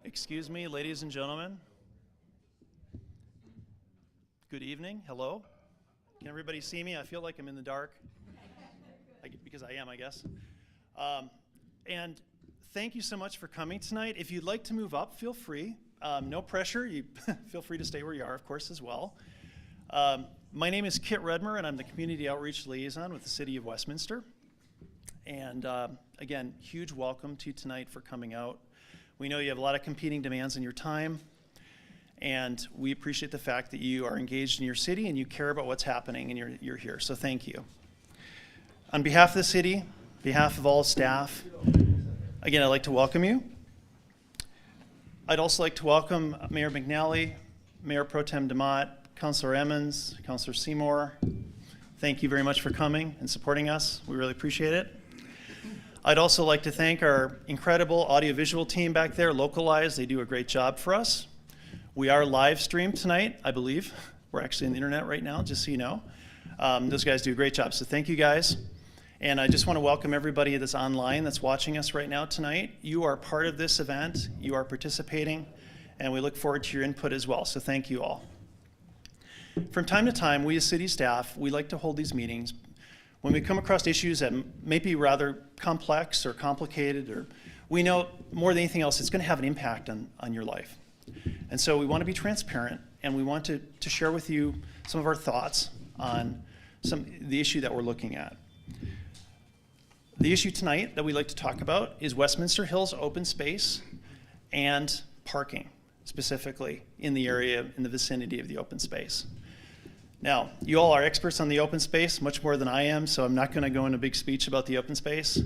Excuse me, ladies and gentlemen. Good evening. Hello. Can everybody see me? I feel like I'm in the dark. Because I am, I guess. And thank you so much for coming tonight. If you'd like to move up, feel free. No pressure. You feel free to stay where you are, of course, as well. My name is Kit Redmer, and I'm the Community Outreach Liaison with the City of Westminster. And again, huge welcome to you tonight for coming out. We know you have a lot of competing demands in your time, and we appreciate the fact that you are engaged in your city and you care about what's happening and you're here, so thank you. On behalf of the city, behalf of all staff, again, I'd like to welcome you. I'd also like to welcome Mayor McNally, Mayor Pro Tem DeMott, Councilor Emmons, Councilor Seymour. Thank you very much for coming and supporting us. We really appreciate it. I'd also like to thank our incredible audiovisual team back there, Localized. They do a great job for us. We are live streamed tonight, I believe. We're actually on the internet right now, just so you know. Those guys do a great job, so thank you guys. And I just want to welcome everybody that's online that's watching us right now tonight. You are part of this event, you are participating, and we look forward to your input as well, so thank you all. From time to time, we as city staff, we like to hold these meetings when we come across issues that may be rather complex or complicated, or we know more than anything else, it's going to have an impact on your life. And so we want to be transparent, and we want to share with you some of our thoughts on the issue that we're looking at. The issue tonight that we'd like to talk about is Westminster Hills Open Space and parking, specifically in the area, in the vicinity of the open space. Now, you all are experts on the open space, much more than I am, so I'm not going to go into a big speech about the open space.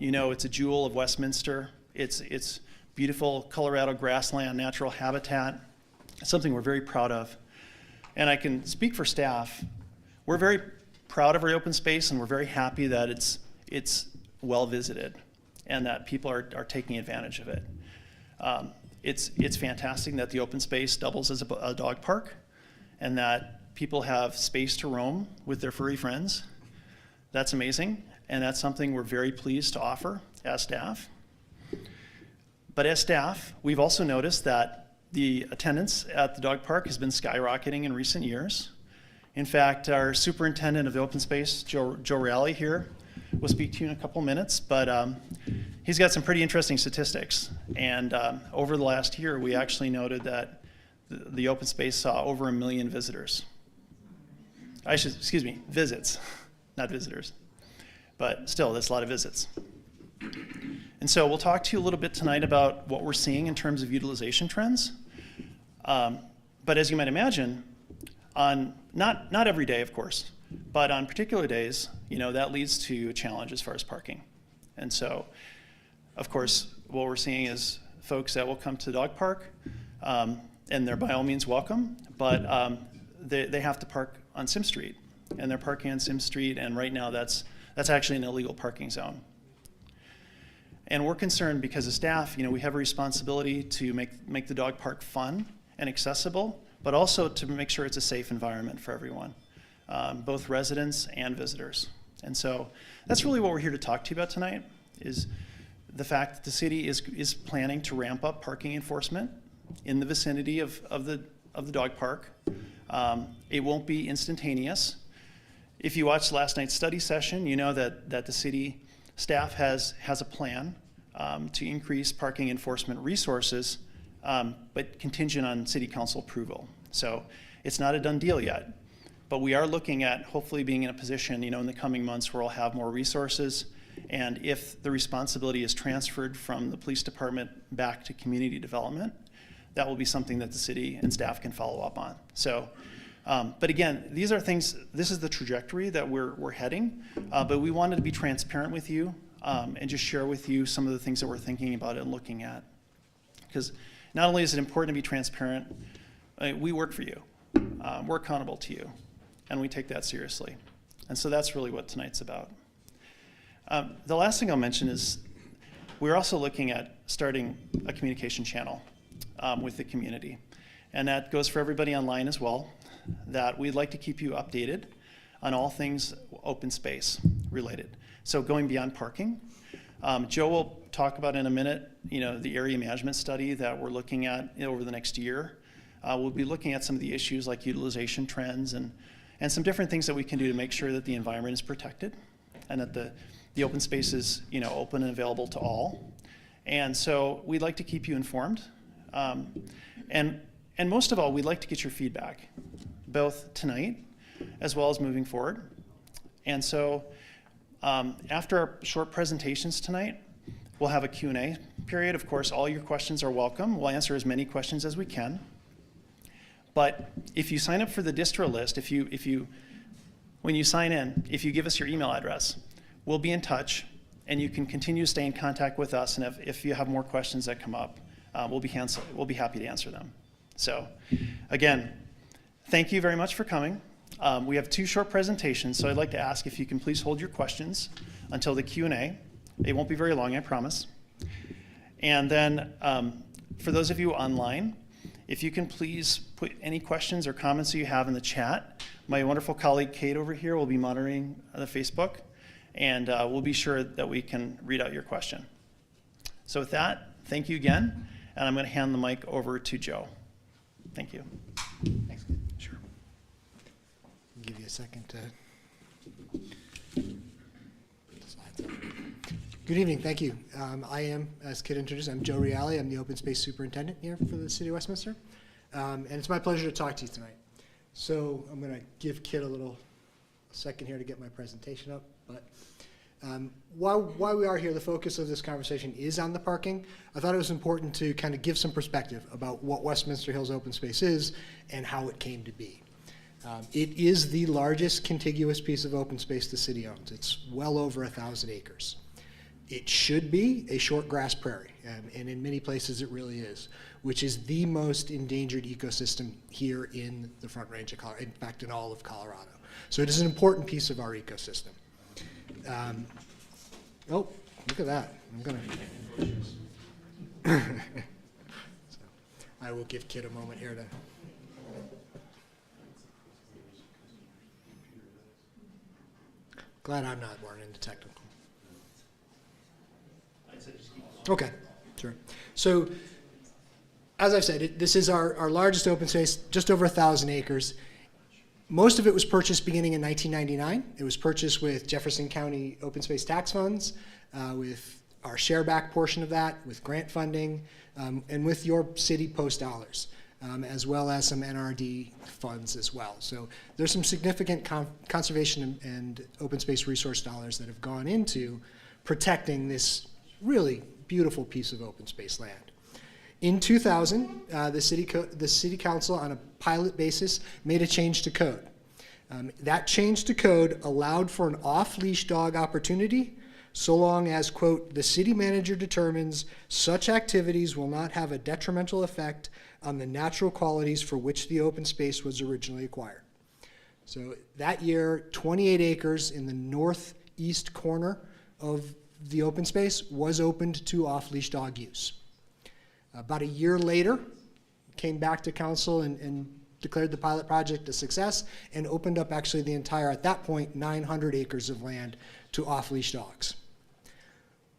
You know, it's a jewel of Westminster. It's beautiful Colorado grassland, natural habitat. It's something we're very proud of. And I can speak for staff. We're very proud of our open space, and we're very happy that it's well visited and that people are taking advantage of it. It's fantastic that the open space doubles as a dog park, and that people have space to roam with their furry friends. That's amazing, and that's something we're very pleased to offer as staff. But as staff, we've also noticed that the attendance at the dog park has been skyrocketing in recent years. In fact, our superintendent of the open space, Joe Raleigh here, will speak to you in a couple minutes, but he's got some pretty interesting statistics. And over the last year, we actually noted that the open space saw over 1 million visitors. Visits, not visitors. But still, that's a lot of visits. And so we'll talk to you a little bit tonight about what we're seeing in terms of utilization trends. But as you might imagine, on not every day, of course, but on particular days, you know, that leads to a challenge as far as parking. And so, of course, what we're seeing is folks that will come to the dog park, and they're by all means welcome, but they have to park on Sim Street, and they're parking on Sim Street, and right now that's actually an illegal parking zone. And we're concerned because as staff, you know, we have a responsibility to make the dog park fun and accessible, but also to make sure it's a safe environment for everyone, both residents and visitors. And so that's really what we're here to talk to you about tonight, is the fact that the city is planning to ramp up parking enforcement in the vicinity of the dog park. It won't be instantaneous. If you watched last night's study session, you know that the city staff has a plan to increase parking enforcement resources, but contingent on city council approval. So it's not a done deal yet, but we are looking at hopefully being in a position, you know, in the coming months where we'll have more resources, and if the responsibility is transferred from the police department back to community development, that will be something that the city and staff can follow up on. So, but again, these are things, this is the trajectory that we're heading, but we wanted to be transparent with you and just share with you some of the things that we're thinking about and looking at. Because not only is it important to be transparent, we work for you, we're accountable to you, and we take that seriously. And so that's really what tonight's about. The last thing I'll mention is we're also looking at starting a communication channel with the community. And that goes for everybody online as well, that we'd like to keep you updated on all things open space related. So going beyond parking, Joe will talk about in a minute, the area management study that we're looking at over the next year. We'll be looking at some of the issues like utilization trends and some different things that we can do to make sure that the environment is protected and that the open space is open and available to all. And so we'd like to keep you informed. And most of all, we'd like to get your feedback, both tonight as well as moving forward. And so after our short presentations tonight, we'll have a Q&A period. Of course, all your questions are welcome. We'll answer as many questions as we can. But if you sign up for the distro list, when you sign in, if you give us your email address, we'll be in touch, and you can continue to stay in contact with us. And if you have more questions that come up, we'll be happy to answer them. So, again, thank you very much for coming. We have 2 short presentations, so I'd like to ask if you can please hold your questions until the Q&A. It won't be very long, I promise. And then for those of you online, if you can please put any questions or comments that you have in the chat. My wonderful colleague Kate over here will be monitoring the Facebook, and we'll be sure that we can read out your question. So with that, thank you again, and I'm going to hand the mic over to Joe. Thank you. Thanks. Sure. I'll give you a second to put the slides up. Good evening. Thank you. I am, as Kit introduced, I'm Joe Reale. I'm the Open Space Superintendent here for the City of Westminster. And it's my pleasure to talk to you tonight. So I'm going to give Kit a second here to get my presentation up. But while we are here, the focus of this conversation is on the parking. I thought it was important to kind of give some perspective about what Westminster Hills Open Space is and how it came to be. It is the largest contiguous piece of open space the city owns. It's well over 1,000 acres. It should be a short grass prairie, and in many places it really is, which is the most endangered ecosystem here in the Front Range of Colorado, in fact, in all of Colorado. So it is an important piece of our ecosystem. Oh, look at that. So I will give Kit a moment here to... Glad I'm not born into technical. Okay, sure. So, as I've said, this is our largest open space, just over 1,000 acres. Most of it was purchased beginning in 1999. It was purchased with Jefferson County Open Space Tax Funds, with our share back portion of that, with grant funding, and with your city post dollars, as well as some NRD funds as well. So there's some significant conservation and open space resource dollars that have gone into protecting this really beautiful piece of open space land. In 2000, the city council, on a pilot basis, made a change to code. That change to code allowed for an off-leash dog opportunity, so long as, quote, the city manager determines such activities will not have a detrimental effect on the natural qualities for which the open space was originally acquired. So that year, 28 acres in the northeast corner of the open space was opened to off-leash dog use. About a year later, came back to council and declared the pilot project a success and opened up actually the entire, at that point, 900 acres of land to off-leash dogs.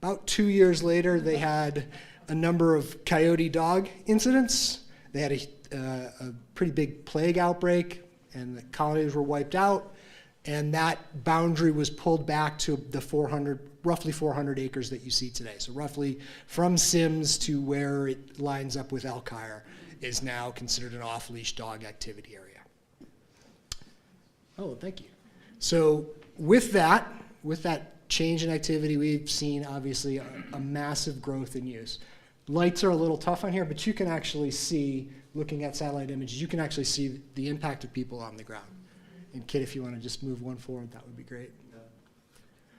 About 2 years later, they had a number of coyote dog incidents. They had a pretty big plague outbreak, and the colonies were wiped out, and that boundary was pulled back to the roughly 400 acres that you see today. So roughly from Sims to where it lines up with Elkhire is now considered an off-leash dog activity area. Oh, thank you. So with that change in activity, we've seen obviously a massive growth in use. Lights are a little tough on here, but you can actually see, looking at satellite images, you can actually see the impact of people on the ground. And Kit, if you want to just move one forward, that would be great. Yeah.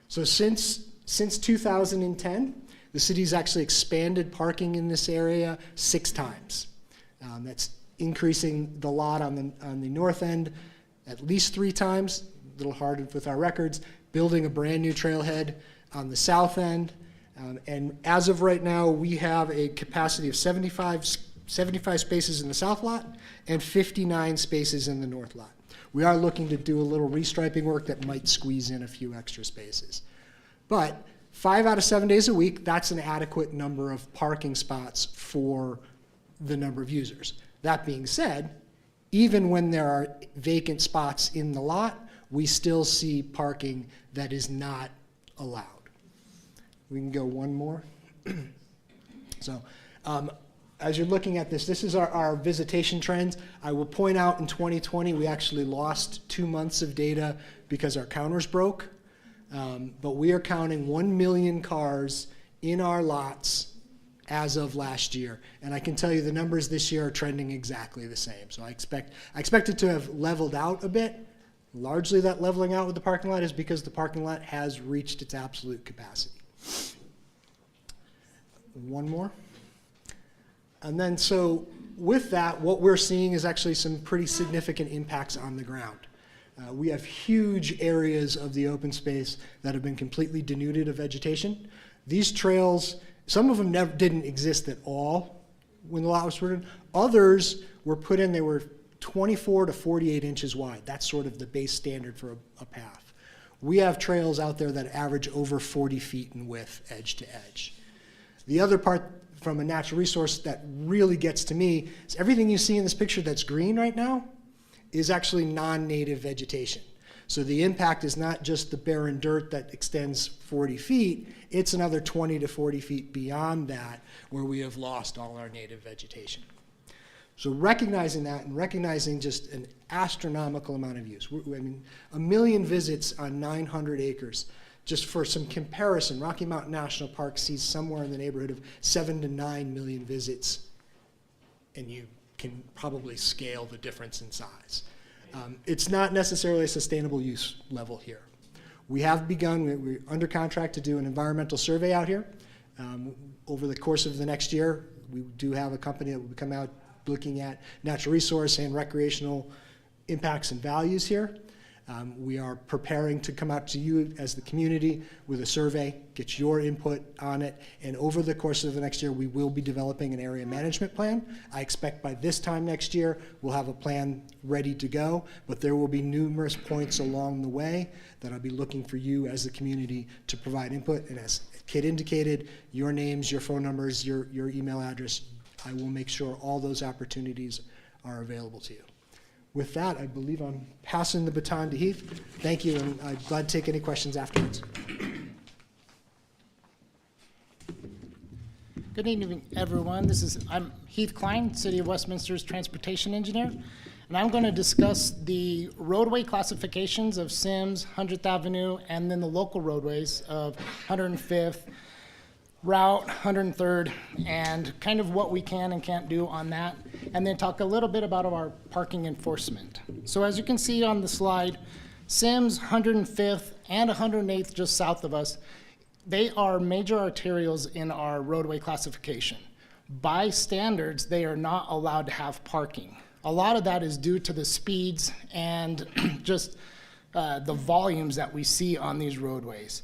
So since 2010, the city's actually expanded parking in this area 6 times. That's increasing the lot on the north end at least 3 times, a little hard with our records, building a brand new trailhead on the south end. And as of right now, we have a capacity of 75 spaces in the south lot and 59 spaces in the north lot. We are looking to do a little restriping work that might squeeze in a few extra spaces. But 5 out of 7 days a week, that's an adequate number of parking spots for the number of users. That being said, even when there are vacant spots in the lot, we still see parking that is not allowed. We can go one more. So, as you're looking at this, this is our visitation trends. I will point out in 2020, we actually lost 2 months of data because our counters broke. But we are counting 1 million cars in our lots as of last year. And I can tell you the numbers this year are trending exactly the same. So I expect it to have leveled out a bit. Largely that leveling out with the parking lot is because the parking lot has reached its absolute capacity. One more. And then so with that, what we're seeing is actually some pretty significant impacts on the ground. We have huge areas of the open space that have been completely denuded of vegetation. These trails, some of them didn't exist at all when the lot was put in. Others were put in, they were 24 to 48 inches wide. That's sort of the base standard for a path. We have trails out there that average over 40 feet in width, edge to edge. The other part from a natural resource that really gets to me is everything you see in this picture that's green right now is actually non-native vegetation. So the impact is not just the barren dirt that extends 40 feet, it's another 20 to 40 feet beyond that where we have lost all our native vegetation. So recognizing that and recognizing just an astronomical amount of use. I mean, 1 million visits on 900 acres. Just for some comparison, Rocky Mountain National Park sees somewhere in the neighborhood of 7 to 9 million visits, and you can probably scale the difference in size. It's not necessarily a sustainable use level here. We have begun, we're under contract to do an environmental survey out here. Over the course of the next year, we do have a company that will come out looking at natural resource and recreational impacts and values here. We are preparing to come out to you as the community with a survey, get your input on it, and over the course of the next year, we will be developing an area management plan. I expect by this time next year, we'll have a plan ready to go, but there will be numerous points along the way that I'll be looking for you as the community to provide input. And as Kit indicated, your names, your phone numbers, your email address, I will make sure all those opportunities are available to you. With that, I believe I'm passing the baton to Heath. Thank you, and I'm glad to take any questions afterwards. Good evening, everyone. I'm Heath Klein, City of Westminster's Transportation Engineer, and I'm going to discuss the roadway classifications of Sims, 100th Avenue, and then the local roadways of 105th, Route 103rd, and kind of what we can and can't do on that, and then talk a little bit about our parking enforcement. So as you can see on the slide, Sims, 105th, and 108th just south of us, they are major arterials in our roadway classification. By standards, they are not allowed to have parking. A lot of that is due to the speeds and just the volumes that we see on these roadways.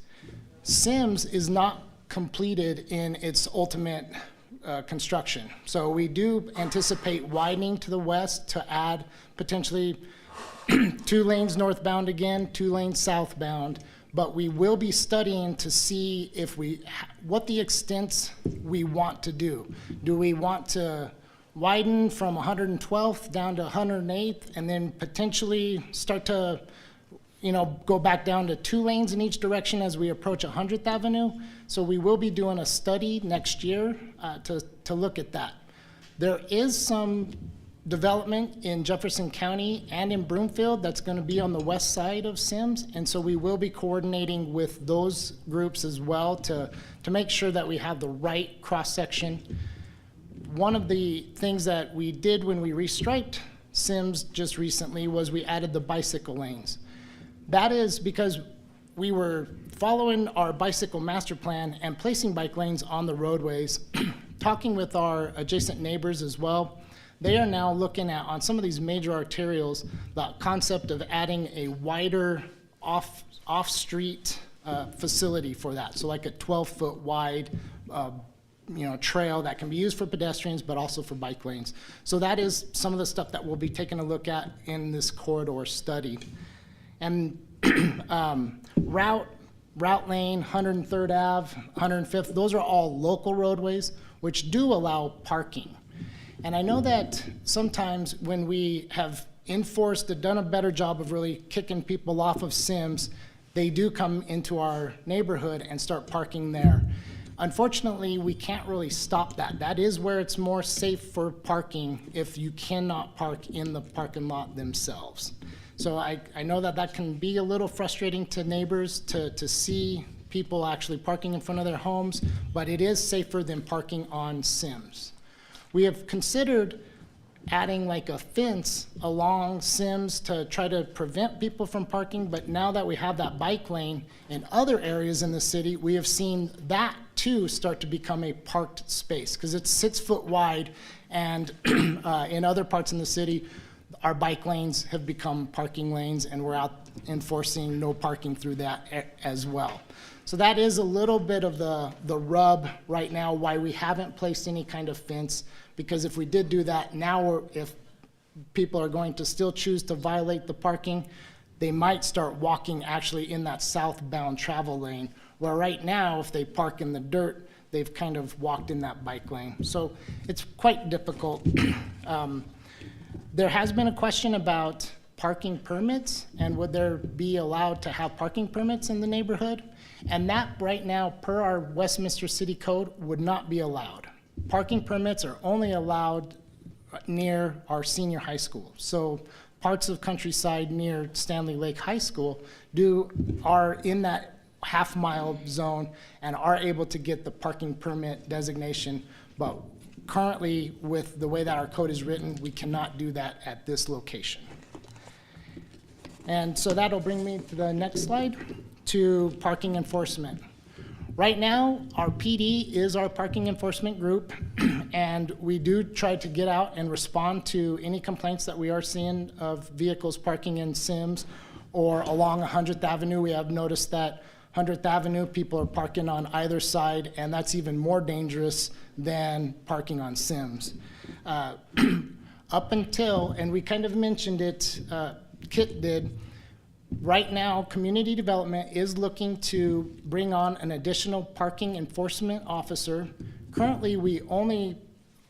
Sims is not completed in its ultimate construction. So we do anticipate widening to the west to add potentially 2 lanes northbound again, 2 lanes southbound, but we will be studying to see if what the extents we want to do. Do we want to widen from 112th down to 108th and then potentially start to go back down to 2 lanes in each direction as we approach 100th Avenue? So we will be doing a study next year to look at that. There is some development in Jefferson County and in Broomfield that's going to be on the west side of Sims, and so we will be coordinating with those groups as well to make sure that we have the right cross-section. One of the things that we did when we restriped Sims just recently was we added the bicycle lanes. That is because we were following our bicycle master plan and placing bike lanes on the roadways, talking with our adjacent neighbors as well. They are now looking at, on some of these major arterials, the concept of adding a wider off-street facility for that. So like a 12-foot wide trail that can be used for pedestrians, but also for bike lanes. So that is some of the stuff that we'll be taking a look at in this corridor study. And Route Route Lane, 103rd Ave, 105th, those are all local roadways which do allow parking. And I know that sometimes when we have enforced and done a better job of really kicking people off of Sims, they do come into our neighborhood and start parking there. Unfortunately, we can't really stop that. That is where it's more safe for parking if you cannot park in the parking lot themselves. So I know that that can be a little frustrating to neighbors to see people actually parking in front of their homes, but it is safer than parking on Sims. We have considered adding like a fence along Sims to try to prevent people from parking, but now that we have that bike lane in other areas in the city, we have seen that too start to become a parked space because it's 6 foot wide, and in other parts in the city, our bike lanes have become parking lanes, and we're out enforcing no parking through that as well. So that is a little bit of the rub right now why we haven't placed any kind of fence, because if we did do that, now if people are going to still choose to violate the parking, they might start walking actually in that southbound travel lane, where right now, if they park in the dirt, they've kind of walked in that bike lane. So it's quite difficult. There has been a question about parking permits and would there be allowed to have parking permits in the neighborhood? And that right now, per our Westminster City Code, would not be allowed. Parking permits are only allowed near our senior high school. So parts of Countryside near Stanley Lake High School are in that half-mile zone and are able to get the parking permit designation, but currently, with the way that our code is written, we cannot do that at this location. And so that'll bring me to the next slide, to parking enforcement. Right now, our PD is our parking enforcement group, and we do try to get out and respond to any complaints that we are seeing of vehicles parking in Sims or along 100th Avenue. We have noticed that 100th Avenue, people are parking on either side, and that's even more dangerous than parking on Sims. Up until, and we kind of mentioned it, Kit did, right now, community development is looking to bring on an additional parking enforcement officer. Currently,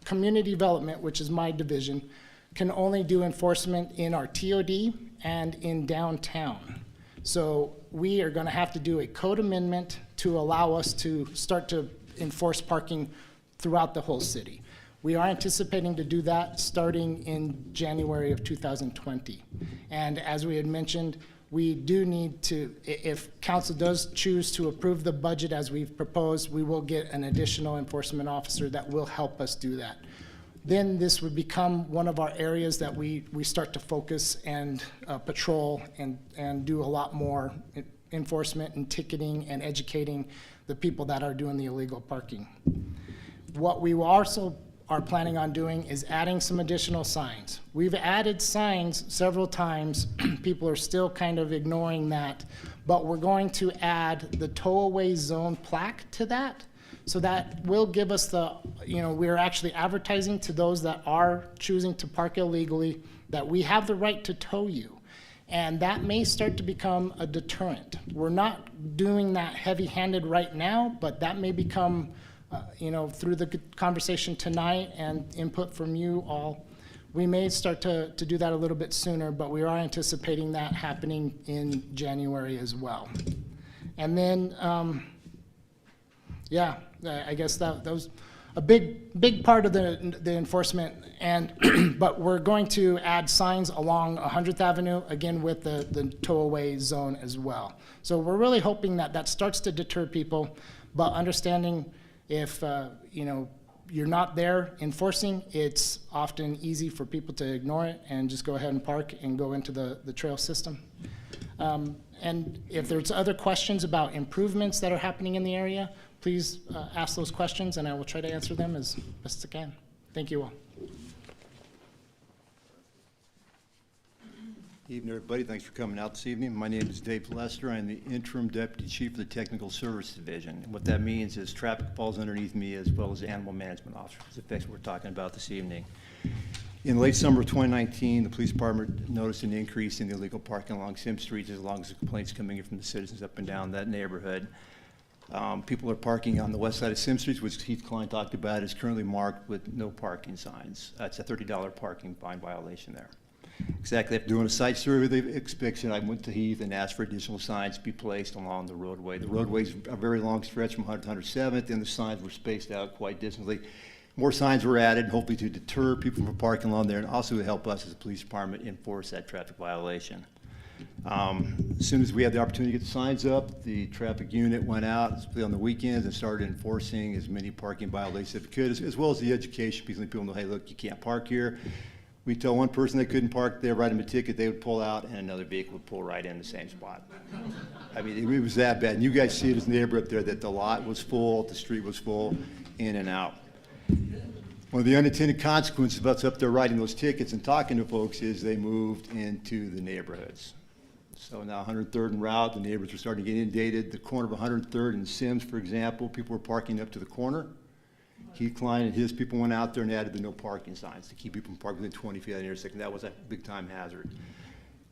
community development, which is my division, can only do enforcement in our TOD and in downtown. So we are going to have to do a code amendment to allow us to start to enforce parking throughout the whole city. We are anticipating to do that starting in January of 2020. And as we had mentioned, we do need to, if council does choose to approve the budget as we've proposed, we will get an additional enforcement officer that will help us do that. Then this would become one of our areas that we start to focus and patrol and do a lot more enforcement and ticketing and educating the people that are doing the illegal parking. What we also are planning on doing is adding some additional signs. We've added signs several times. People are still kind of ignoring that, but we're going to add the Tollway zone plaque to that. So that will give us we're actually advertising to those that are choosing to park illegally that we have the right to tow you. And that may start to become a deterrent. We're not doing that heavy-handed right now, but that may become, through the conversation tonight and input from you all, we may start to do that a little bit sooner, but we are anticipating that happening in January as well. And then, I guess that was a big part of the enforcement, and but we're going to add signs along 100th Avenue, again with the Tollway zone as well. So we're really hoping that starts to deter people, but understanding if you're not there enforcing, it's often easy for people to ignore it and just go ahead and park and go into the trail system. And if there's other questions about improvements that are happening in the area, please ask those questions, and I will try to answer them as best as I can. Thank you all. Evening, everybody. Thanks for coming out this evening. My name is Dave Lester. I'm the interim deputy chief of the Technical Service Division. And what that means is traffic falls underneath me as well as animal management officer. That's what we're talking about this evening. In late summer of 2019, the police department noticed an increase in the illegal parking along Sim Street, as long as the complaints coming in from the citizens up and down that neighborhood. People are parking on the west side of Sim Street, which Heath Klein talked about, is currently marked with no parking signs. That's a $30 parking fine violation there. Exactly, after doing a site survey of the inspection, I went to Heath and asked for additional signs to be placed along the roadway. The roadway's a very long stretch from 100 to 107th, and the signs were spaced out quite distantly. More signs were added, hopefully to deter people from parking along there, and also to help us as a police department enforce that traffic violation. As soon as we had the opportunity to get the signs up, the traffic unit went out, especially on the weekends, and started enforcing as many parking violations as it could, as well as the education, because people know, hey, look, you can't park here. We tell one person they couldn't park there, write them a ticket, they would pull out, and another vehicle would pull right in the same spot. I mean, it was that bad. And you guys see it as a neighbor up there, that the lot was full, the street was full, in and out. One of the unintended consequences of us up there writing those tickets and talking to folks is they moved into the neighborhoods. So now 103rd and Route, the neighbors are starting to get inundated. The corner of 103rd and Sims, for example, people were parking up to the corner. Heath Klein and his people went out there and added the no parking signs to keep people from parking within 20 feet of the intersection. That was a big time hazard.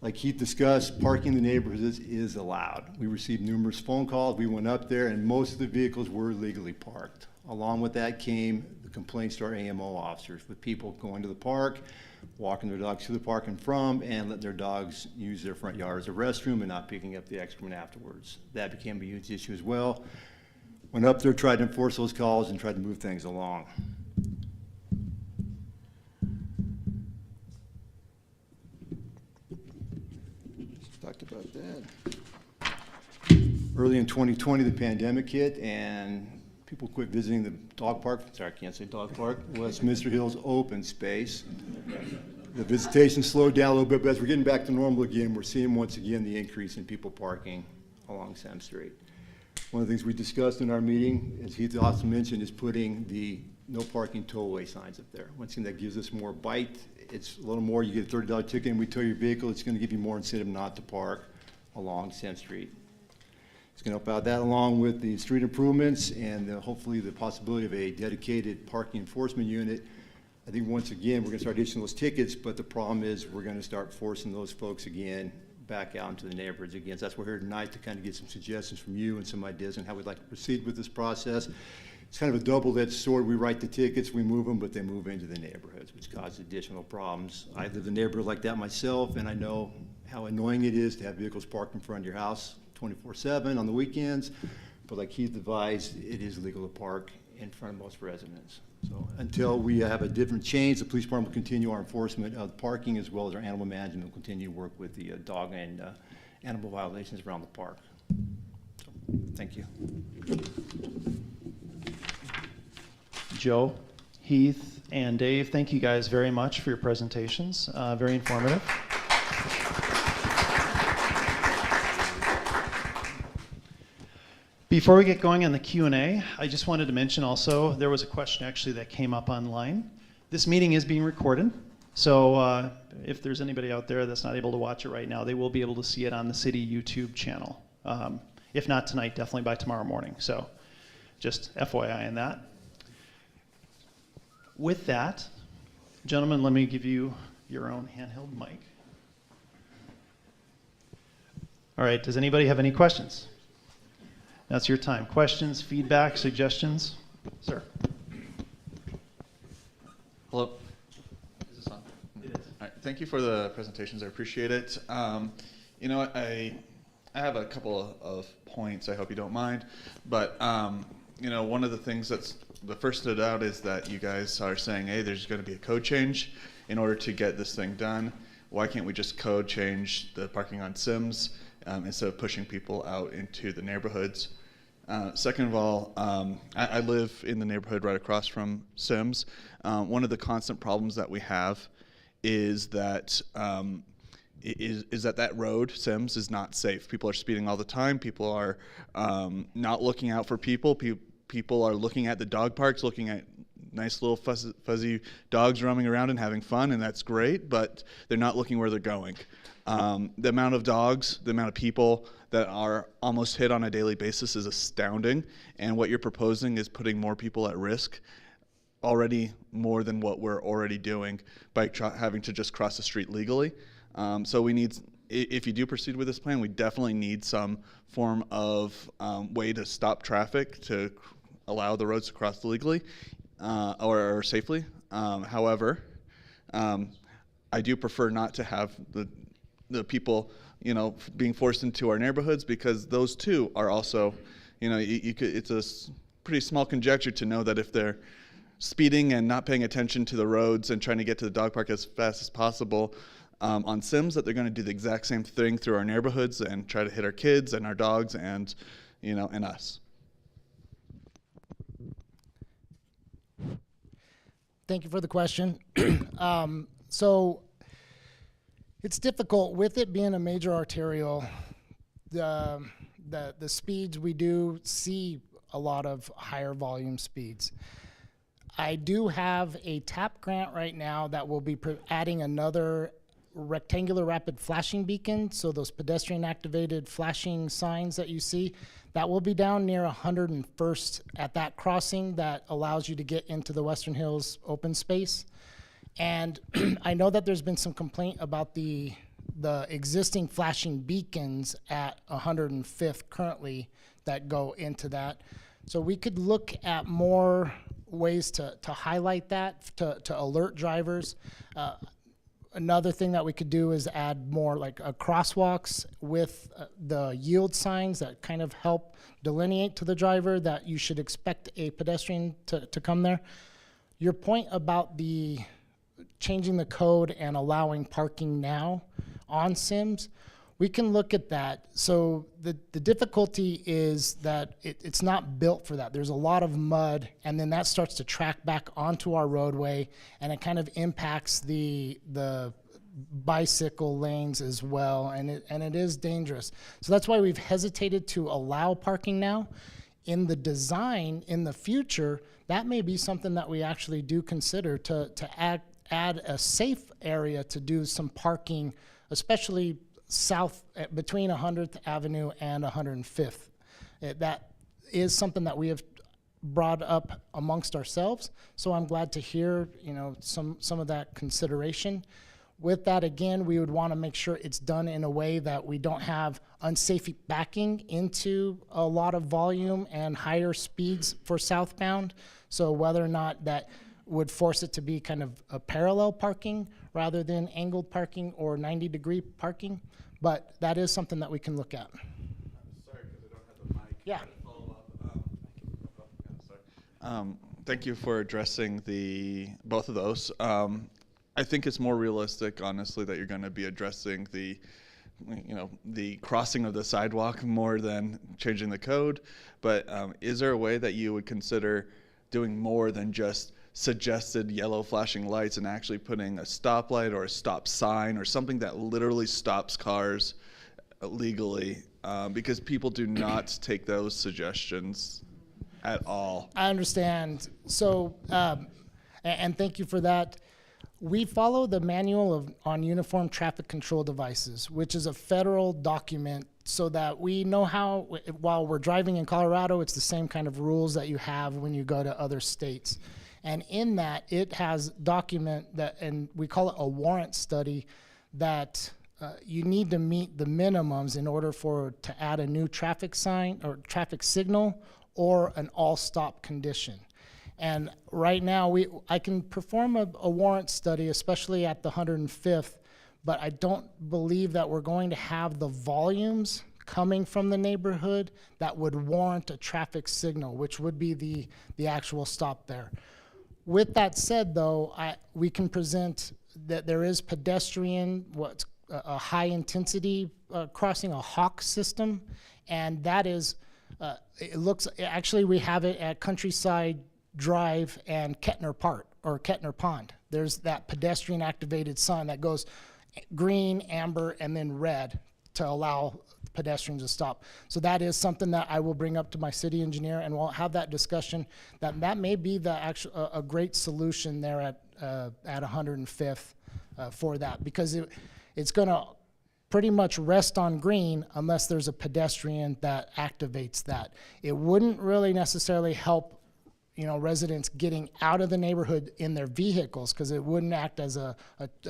Like Heath discussed, parking in the neighborhoods is allowed. We received numerous phone calls. We went up there and most of the vehicles were legally parked. Along with that came the complaints to our AMO officers with people going to the park, walking their dogs to the park and from, and letting their dogs use their front yard as a restroom and not picking up the excrement afterwards. That became a huge issue as well. Went up there, tried to enforce those calls, and tried to move things along. Just talked about that. Early in 2020, the pandemic hit, and people quit visiting the dog park. Sorry, I can't say dog park. Westminster Hills Open Space. The visitation slowed down a little bit, but as we're getting back to normal again, we're seeing once again the increase in people parking along Sam Street. One of the things we discussed in our meeting, as Heath also mentioned, is putting the no parking tollway signs up there. One thing that gives us more bite, it's a little more, you get a $30 ticket and we tow your vehicle, it's going to give you more incentive not to park along Sam Street. It's going to help out that along with the street improvements and hopefully the possibility of a dedicated parking enforcement unit. I think once again, we're going to start issuing those tickets, but the problem is we're going to start forcing those folks again back out into the neighborhoods again. So that's why we're here tonight to kind of get some suggestions from you and some ideas on how we'd like to proceed with this process. It's kind of a double-edged sword. We write the tickets, we move them, but they move into the neighborhoods, which causes additional problems. I live in a neighborhood like that myself, and I know how annoying it is to have vehicles parked in front of your house 24/7 on the weekends. But like Keith advised, it is legal to park in front of most residents. So until we have a different change, the police department will continue our enforcement of parking as well as our animal management will continue to work with the dog and animal violations around the park. So, thank you. Joe, Heath, and Dave, thank you guys very much for your presentations. Very informative. Before we get going on the Q&A, I just wanted to mention also, there was a question actually that came up online. This meeting is being recorded, so if there's anybody out there that's not able to watch it right now, they will be able to see it on the city YouTube channel. If not tonight, definitely by tomorrow morning. So just FYI on that. With that, gentlemen, let me give you your own handheld mic. All right, does anybody have any questions? That's your time. Questions, feedback, suggestions? Sir. Hello. Is this on? It is. All right. Thank you for the presentations. I appreciate it. You know, I have a couple of points. I hope you don't mind. But you know, one of the things that's the first stood out is that you guys are saying, hey, there's going to be a code change in order to get this thing done. Why can't we just code change the parking on Sims instead of pushing people out into the neighborhoods? Second of all, I live in the neighborhood right across from Sims. One of the constant problems that we have is that that road, Sims, is not safe. People are speeding all the time. People are not looking out for people. People are looking at the dog parks, looking at nice little fuzzy dogs roaming around and having fun, and that's great, but they're not looking where they're going. The amount of dogs, the amount of people that are almost hit on a daily basis is astounding, and what you're proposing is putting more people at risk. already more than what we're already doing by having to just cross the street legally. So we need, if you do proceed with this plan, we definitely need some form of way to stop traffic to allow the roads to cross legally or safely. However, I do prefer not to have the people, being forced into our neighborhoods, because those too are also, you could, it's a pretty small conjecture to know that if they're speeding and not paying attention to the roads and trying to get to the dog park as fast as possible on Sims, that they're going to do the exact same thing through our neighborhoods and try to hit our kids and our dogs and, and us. Thank you for the question. So it's difficult with it being a major arterial. The speeds, we do see a lot of higher volume speeds. I do have a TAP grant right now that will be adding another rectangular rapid flashing beacon. So those pedestrian activated flashing signs that you see, that will be down near 101st at that crossing that allows you to get into the Western Hills Open Space. And I know that there's been some complaint about the existing flashing beacons at 105th currently that go into that. So we could look at more ways to highlight that, to alert drivers. Another thing that we could do is add more like crosswalks with the yield signs that kind of help delineate to the driver that you should expect a pedestrian to come there. Your point about the changing the code and allowing parking now on Sims, we can look at that. So the difficulty is that it's not built for that. There's a lot of mud, and then that starts to track back onto our roadway, and it kind of impacts the bicycle lanes as well, and it is dangerous. So that's why we've hesitated to allow parking now. In the design, in the future, that may be something that we actually do consider to add a safe area to do some parking, especially south between 100th Avenue and 105th. That is something that we have brought up amongst ourselves. So I'm glad to hear, some of that consideration. With that, again, we would want to make sure it's done in a way that we don't have unsafe backing into a lot of volume and higher speeds for southbound. So whether or not that would force it to be kind of a parallel parking rather than angled parking or 90-degree parking. But that is something that we can look at. Sorry, because I don't have the mic. Yeah. Follow up. Thank you for addressing both of those. I think it's more realistic, honestly, that you're going to be addressing the crossing of the sidewalk more than changing the code. But is there a way that you would consider doing more than just suggested yellow flashing lights and actually putting a stoplight or a stop sign or something that literally stops cars legally? Because people do not take those suggestions at all. I understand. So, and thank you for that. We follow the manual on uniform traffic control devices, which is a federal document, so that we know how, while we're driving in Colorado, it's the same kind of rules that you have when you go to other states. And in that, it has document that, and we call it a warrant study, that you need to meet the minimums in order to add a new traffic sign or traffic signal or an all-stop condition. And right now, I can perform a warrant study, especially at the 105th, but I don't believe that we're going to have the volumes coming from the neighborhood that would warrant a traffic signal, which would be the actual stop there. With that said, though, we can present that there is pedestrian, what's a high-intensity crossing, a hawk system, and that is, actually we have it at Countryside Drive and Kettner Park, or Kettner Pond. There's that pedestrian activated sign that goes green, amber, and then red to allow pedestrians to stop. So that is something that I will bring up to my city engineer, and we'll have that discussion. That may be a great solution there at 105th for that, because it's going to pretty much rest on green unless there's a pedestrian that activates that. It wouldn't really necessarily help residents getting out of the neighborhood in their vehicles, because it wouldn't act as a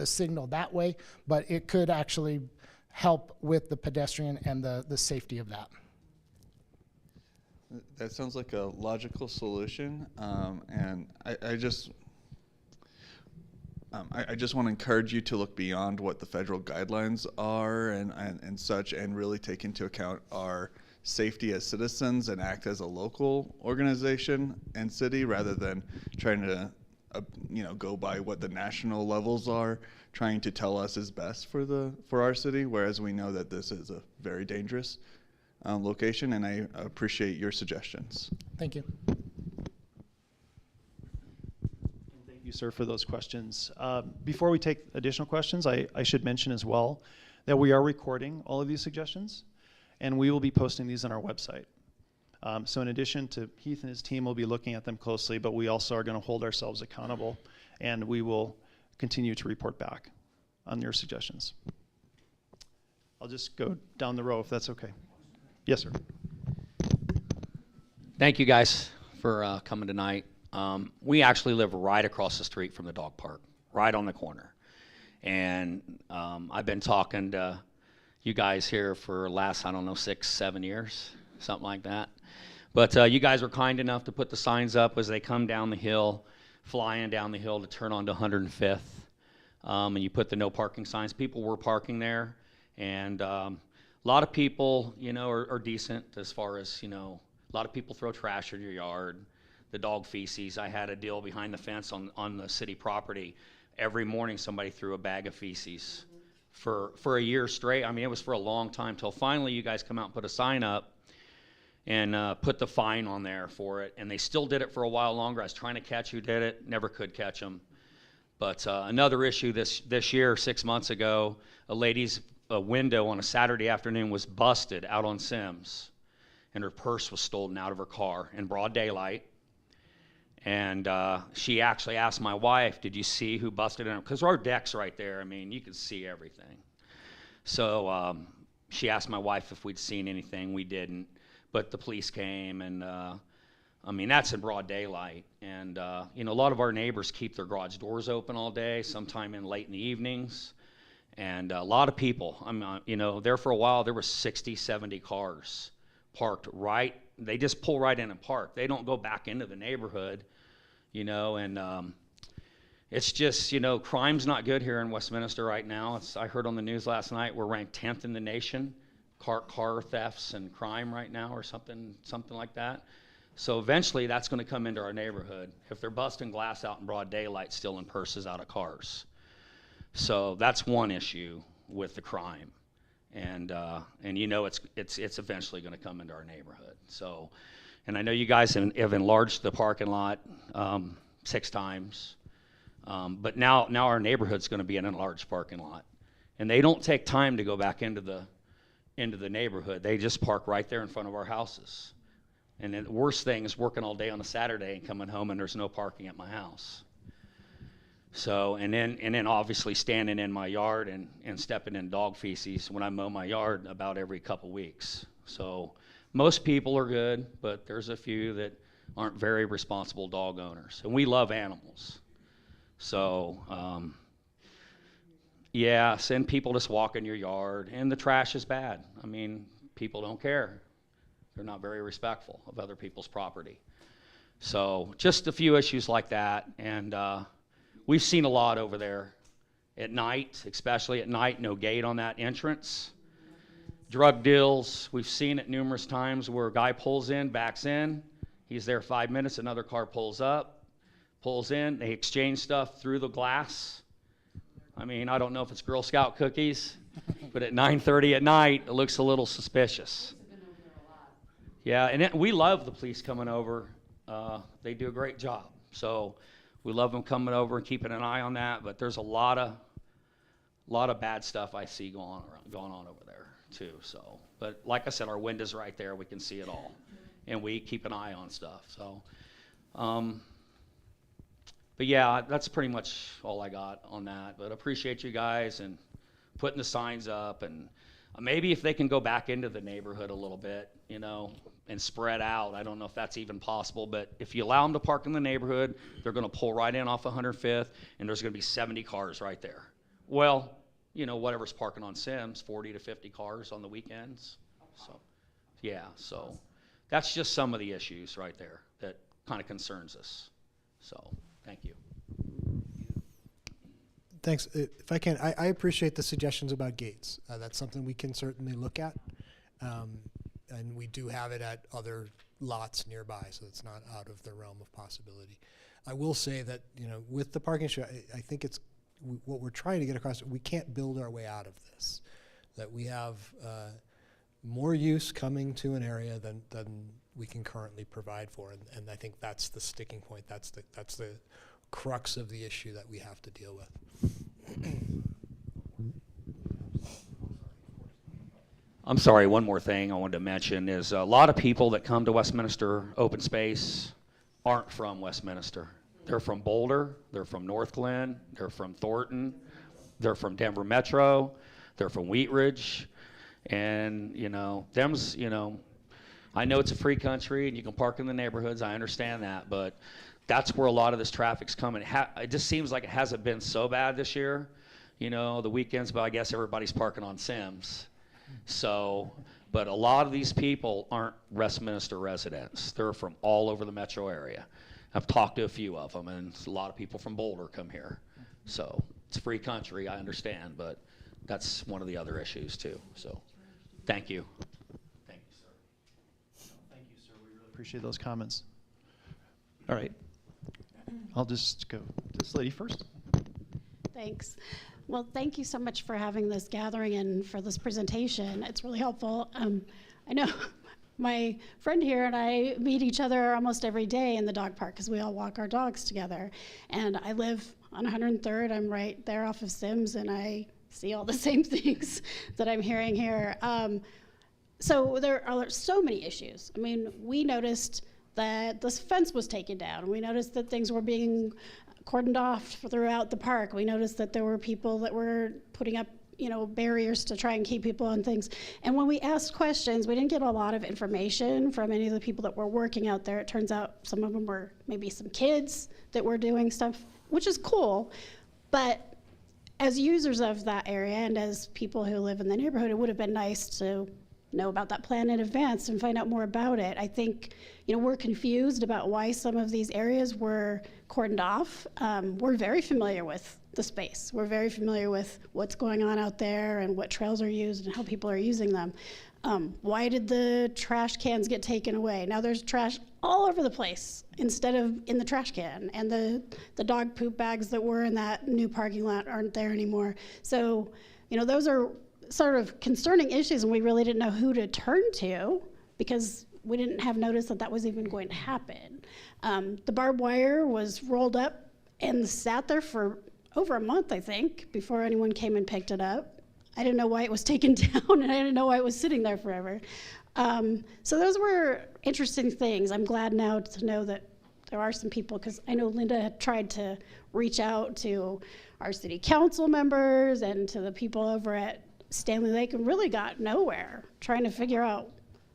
signal that way, but it could actually help with the pedestrian and the safety of that. That sounds like a logical solution, and I just want to encourage you to look beyond what the federal guidelines are and such, and really take into account our safety as citizens and act as a local organization and city, rather than trying to go by what the national levels are trying to tell us is best for our city, whereas we know that this is a very dangerous location, and I appreciate your suggestions. Thank you. Thank you, sir, for those questions. Before we take additional questions, I should mention as well that we are recording all of these suggestions, and we will be posting these on our website. So in addition to Heath and his team, will be looking at them closely, but we also are going to hold ourselves accountable, and we will continue to report back on your suggestions. I'll just go down the row if that's okay. Yes, sir. Thank you guys for coming tonight. We actually live right across the street from the dog park, right on the corner. And I've been talking to you guys here for the last, 6, 7 years, something like that. But you guys were kind enough to put the signs up as they come down the hill, flying down the hill to turn onto 105th. And you put the no parking signs. People were parking there, and a lot of people, are decent as far as, a lot of people throw trash in your yard, the dog feces. I had a deal behind the fence on the city property. Every morning somebody threw a bag of feces for a year straight. I mean, it was for a long time, till finally you guys come out and put a sign up and put the fine on there for it. And they still did it for a while longer. I was trying to catch who did it, never could catch them. But another issue this year, 6 months ago, a lady's window on a Saturday afternoon was busted out on Sims, and her purse was stolen out of her car in broad daylight. And she actually asked my wife, did you see who busted in? Because our deck's right there. I mean, you could see everything. So she asked my wife if we'd seen anything. We didn't. But the police came, and that's in broad daylight. And a lot of our neighbors keep their garage doors open all day, sometime late in the evenings. And a lot of people, there for a while, there were 60, 70 cars parked right. They just pull right in and park. They don't go back into the neighborhood, and it's just, crime's not good here in Westminster right now. I heard on the news last night we're ranked 10th in the nation, car thefts and crime right now, or something like that. So eventually that's going to come into our neighborhood if they're busting glass out in broad daylight, stealing purses out of cars. So that's one issue with the crime, and it's eventually going to come into our neighborhood. So, and I know you guys have enlarged the parking lot 6 times, but now our neighborhood's going to be an enlarged parking lot, and they don't take time to go back into the neighborhood. They just park right there in front of our houses. And the worst thing is working all day on a Saturday and coming home and there's no parking at my house. So, and then obviously standing in my yard and stepping in dog feces when I mow my yard about every couple weeks. So most people are good, but there's a few that aren't very responsible dog owners. And we love animals. So, and people just walk in your yard, and the trash is bad. I mean, people don't care. They're not very respectful of other people's property. So just a few issues like that, and we've seen a lot over there at night, especially at night, no gate on that entrance. Drug deals, we've seen it numerous times where a guy pulls in, backs in, he's there 5 minutes, another car pulls up, pulls in, they exchange stuff through the glass. I mean, I don't know if it's Girl Scout cookies, but at 9:30 at night, it looks a little suspicious. Yeah, and we love the police coming over. They do a great job. So we love them coming over and keeping an eye on that, but there's a lot of bad stuff I see going on over there too. So, but like I said, our window's right there, we can see it all, and we keep an eye on stuff. So, but yeah, that's pretty much all I got on that. But appreciate you guys and putting the signs up, and maybe if they can go back into the neighborhood a little bit, and spread out. I don't know if that's even possible, but if you allow them to park in the neighborhood, they're going to pull right in off 105th, and there's going to be 70 cars right there. Well, you know, whatever's parking on Sims, 40 to 50 cars on the weekends. So, yeah, so that's just some of the issues right there that kind of concerns us. So, thank you. Thanks. If I can, I appreciate the suggestions about gates. That's something we can certainly look at. And we do have it at other lots nearby, so it's not out of the realm of possibility. I will say that, you know, with the parking issue, I think it's what we're trying to get across, we can't build our way out of this. That we have more use coming to an area than we can currently provide for, and I think that's the sticking point. That's the crux of the issue that we have to deal with. I'm sorry, one more thing I wanted to mention is a lot of people that come to Westminster Open Space aren't from Westminster. They're from Boulder, they're from North Glen, they're from Thornton, they're from Denver Metro, they're from Wheat Ridge, and you know, them's, you know, I know it's a free country and you can park in the neighborhoods, I understand that, but that's where a lot of this traffic's coming. It just seems like it hasn't been so bad this year, you know, the weekends, but I guess everybody's parking on Sims. So, but a lot of these people aren't Westminster residents. They're from all over the metro area. I've talked to a few of them, and a lot of people from Boulder come here. So it's a free country, I understand, but that's one of the other issues too. So thank you. Thank you, sir. Thank you, sir. We really appreciate those comments. All right. I'll just go to this lady first. Thanks. Well, thank you so much for having this gathering and for this presentation. It's really helpful. I know my friend here and I meet each other almost every day in the dog park because we all walk our dogs together. And I live on 103rd. I'm right there off of Sims, and I see all the same things that I'm hearing here. So there are so many issues. I mean, we noticed that this fence was taken down. We noticed that things were being cordoned off throughout the park. We noticed that there were people that were putting up, you know, barriers to try and keep people on things. And when we asked questions, we didn't get a lot of information from any of the people that were working out there. It turns out some of them were maybe some kids that were doing stuff, which is cool. But as users of that area and as people who live in the neighborhood, it would have been nice to know about that plan in advance and find out more about it. I think, you know, we're confused about why some of these areas were cordoned off. We're very familiar with the space. We're very familiar with what's going on out there and what trails are used and how people are using them. Why did the trash cans get taken away? Now there's trash all over the place instead of in the trash can, and the dog poop bags that were in that new parking lot aren't there anymore. So, you know, those are sort of concerning issues, and we really didn't know who to turn to because we didn't have notice that that was even going to happen. The barbed wire was rolled up and sat there for over a month, I think, before anyone came and picked it up. I didn't know why it was taken down, and I didn't know why it was sitting there forever. So those were interesting things. I'm glad now to know that there are some people, because I know Linda had tried to reach out to our city council members and to the people over at Stanley Lake and really got nowhere trying to figure out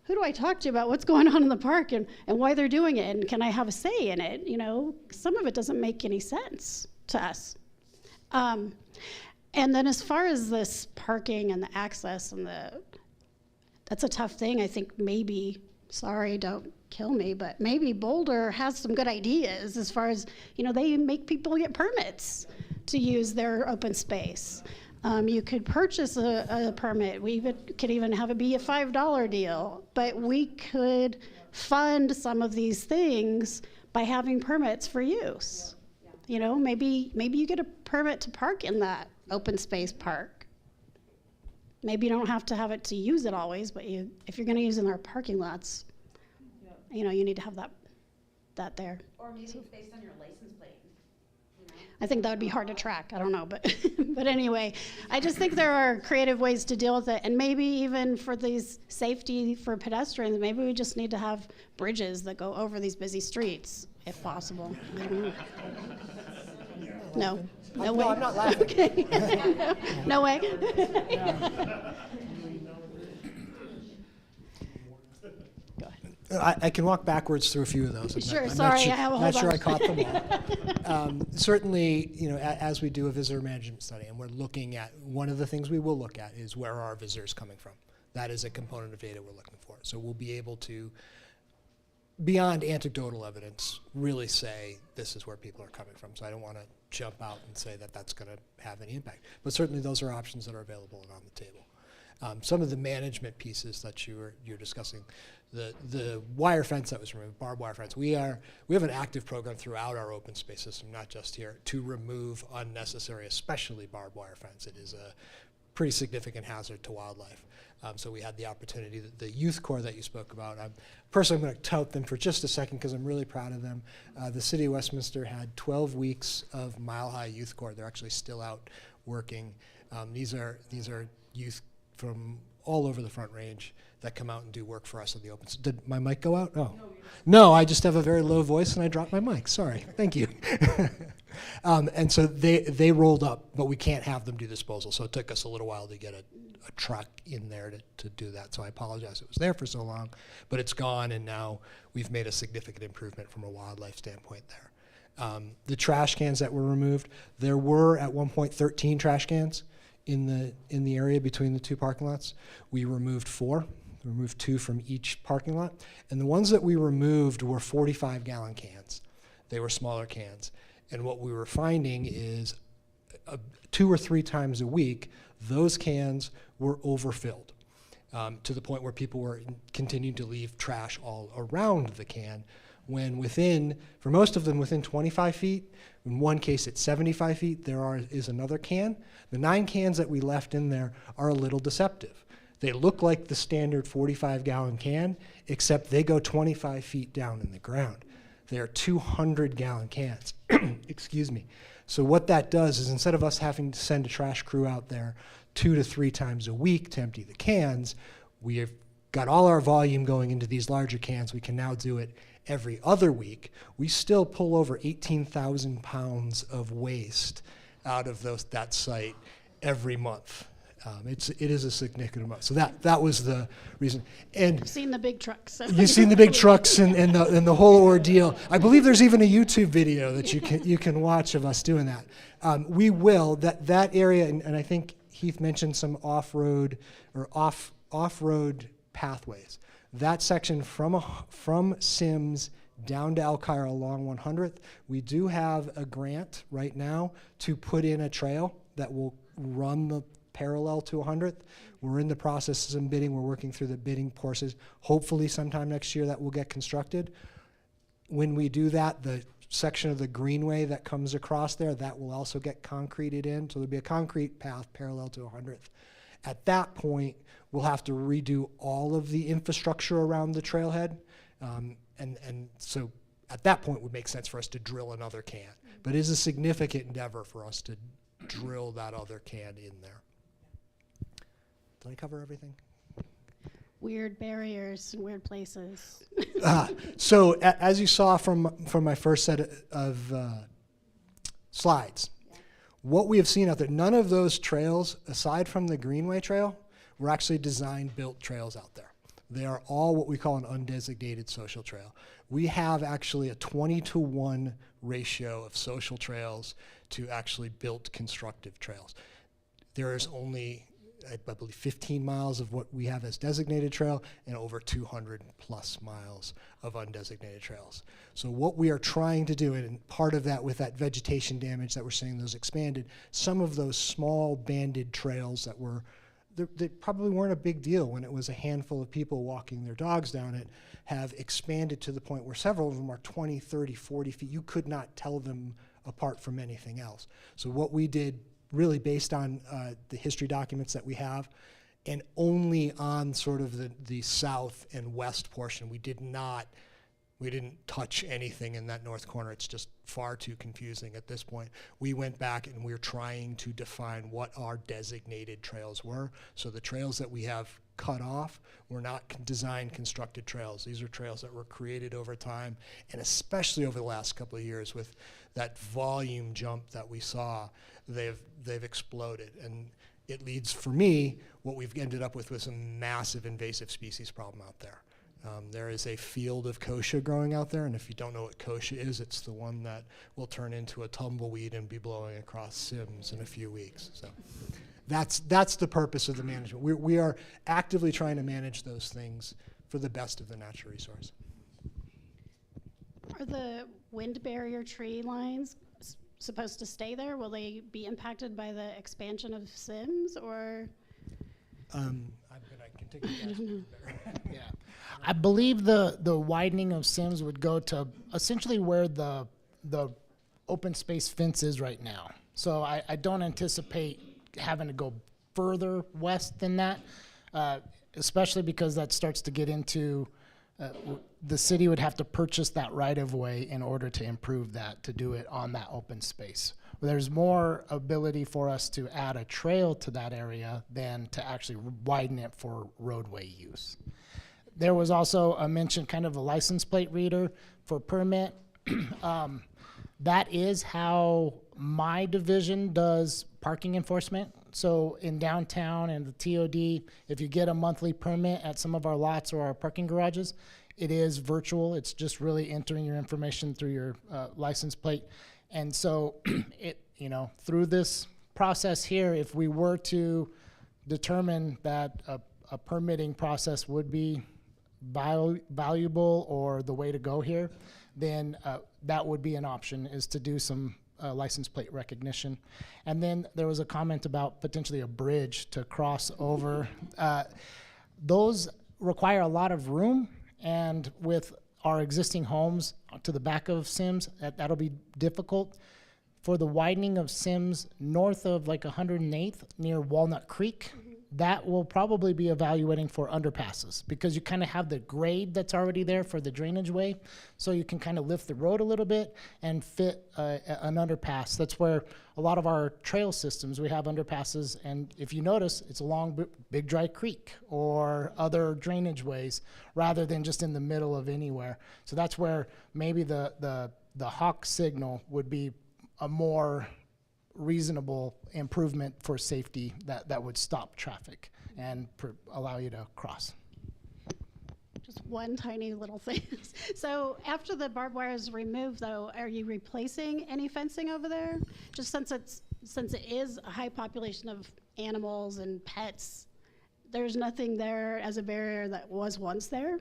who do I talk to about what's going on in the park and why they're doing it, and can I have a say in it? You know, some of it doesn't make any sense to us. And then as far as this parking and the access and that's a tough thing. I think maybe, sorry, don't kill me, but maybe Boulder has some good ideas as far as, you know, they make people get permits to use their open space. You could purchase a permit. We could even have it be a $5 deal, but we could fund some of these things by having permits for use. You know, maybe you get a permit to park in that open space park. Maybe you don't have to have it to use it always, but if you're going to use it in our parking lots, you know, you need to have that there. Or maybe it's based on your license plate. You know? I think that would be hard to track. I don't know, but but anyway, I just think there are creative ways to deal with it, and maybe even for these safety for pedestrians, maybe we just need to have bridges that go over these busy streets, if possible. I don't know. No. No way. No, I'm not laughing. Okay. No way. Go I can walk backwards through a few of those. Sure, sorry, I have a whole Not sure I bunch. caught them all. Certainly, as we do a visitor management study, and we're looking at, one of the things we will look at is where are our visitors coming from. That is a component of data we're looking for. So we'll be able to, beyond anecdotal evidence, really say this is where people are coming from. So I don't want to jump out and say that that's going to have any impact. But certainly those are options that are available and on the table. Some of the management pieces that you're discussing, the wire fence that was removed, barbed wire fence, we have an active program throughout our open space system, not just here, to remove unnecessary, especially barbed wire fence. It is a pretty significant hazard to wildlife. So we had the opportunity, the youth corps that you spoke about, personally I'm going to tout them for just a second because I'm really proud of them. The city of Westminster had 12 weeks of Mile High Youth Corps. They're actually still out working. These are youth from all over the Front Range that come out and do work for us in the open. Did my mic go out? Oh. No, I just have a very low voice and I dropped my mic. Sorry. Thank you. And so they rolled up, but we can't have them do disposal. So it took us a little while to get a truck in there to do that. So I apologize it was there for so long, but it's gone and now we've made a significant improvement from a wildlife standpoint there. The trash cans that were removed, there were at one point 13 trash cans in the area between the two parking lots. We removed 4. We removed 2 from each parking lot. And the ones that we removed were 45-gallon cans. They were smaller cans. And what we were finding is 2 or 3 times a week, those cans were overfilled to the point where people were continuing to leave trash all around the can, when for most of them within 25 feet, in one case at 75 feet, is another can. The 9 cans that we left in there are a little deceptive. They look like the standard 45-gallon can, except they go 25 feet down in the ground. They are 200-gallon cans. Excuse me. So what that does is, instead of us having to send a trash crew out there 2 to 3 times a week to empty the cans, we have got all our volume going into these larger cans. We can now do it every other week. We still pull over 18,000 pounds of waste out of that site every month. It is a significant amount. So that was the reason. And I've seen the big trucks. you've seen the big trucks and the whole ordeal. I believe there's even a YouTube video that you can watch of us doing that. We will, that area, and I think Heath mentioned some off-road or off-road pathways. That section from Sims down to Elkhire along 100th, we do have a grant right now to put in a trail that will run the parallel to 100th. We're in the process of some bidding. We're working through the bidding courses. Hopefully sometime next year that will get constructed. When we do that, the section of the greenway that comes across there, that will also get concreted in. So there'll be a concrete path parallel to 100th. At that point, we'll have to redo all of the infrastructure around the trailhead. And so at that point, it would make sense for us to drill another can. But it is a significant endeavor for us to drill that other can in there. Did I cover everything? Weird barriers and weird places. So as you saw from my first set of slides, what we have seen out there, none of those trails, aside from the Greenway Trail, were actually built trails out there. They are all what we call an undesignated social trail. We have actually a 20-to-1 ratio of social trails to actually built constructive trails. There is only, I believe, 15 miles of what we have as designated trail and over 200 plus miles of undesignated trails. So what we are trying to do, and part of that with that vegetation damage that we're seeing, those expanded, some of those small banded trails that were, they probably weren't a big deal when it was a handful of people walking their dogs down it, have expanded to the point where several of them are 20, 30, 40 feet. You could not tell them apart from anything else. So what we did, really based on the history documents that we have, and only on sort of the south and west portion, we didn't touch anything in that north corner. It's just far too confusing at this point. We went back and we're trying to define what our designated trails were. So the trails that we have cut off were not designed constructed trails. These are trails that were created over time, and especially over the last couple of years with that volume jump that we saw, they've exploded. And it leads, for me, what we've ended up with was a massive invasive species problem out there. There is a field of kochia growing out there, and if you don't know what kochia is, it's the one that will turn into a tumbleweed and be blowing across Sims in a few weeks. So that's the purpose of the management. We are actively trying to manage those things for the best of the natural resource. Are the wind barrier tree lines supposed to stay there? Will they be impacted by the expansion of Sims, or? I can take a guess. Yeah, I believe the widening of Sims would go to essentially where the open space fence is right now. So I don't anticipate having to go further west than that, especially because that starts to get into the city would have to purchase that right of way in order to improve that, to do it on that open space. There's more ability for us to add a trail to that area than to actually widen it for roadway use. There was also a mention, kind of a license plate reader for permit. That is how my division does parking enforcement. So in downtown and the TOD, if you get a monthly permit at some of our lots or our parking garages, it is virtual. It's just really entering your information through your license plate. And so through this process here, if we were to determine that a permitting process would be valuable or the way to go here, then that would be an option, is to do some license plate recognition. And then there was a comment about potentially a bridge to cross over. Those require a lot of room, and with our existing homes to the back of Sims, that'll be difficult. For the widening of Sims north of like 108th near Walnut Creek, that will probably be evaluating for underpasses, because you kind of have the grade that's already there for the drainage way, so you can kind of lift the road a little bit and fit an underpass. That's where a lot of our trail systems, we have underpasses, and if you notice, it's along Big Dry Creek or other drainage ways rather than just in the middle of anywhere. So that's where maybe the hawk signal would be a more reasonable improvement for safety that would stop traffic and allow you to cross. Just one tiny little thing. So after the barbed wire is removed, though, are you replacing any fencing over there? Just since it is a high population of animals and pets, there's nothing there as a barrier that was once there?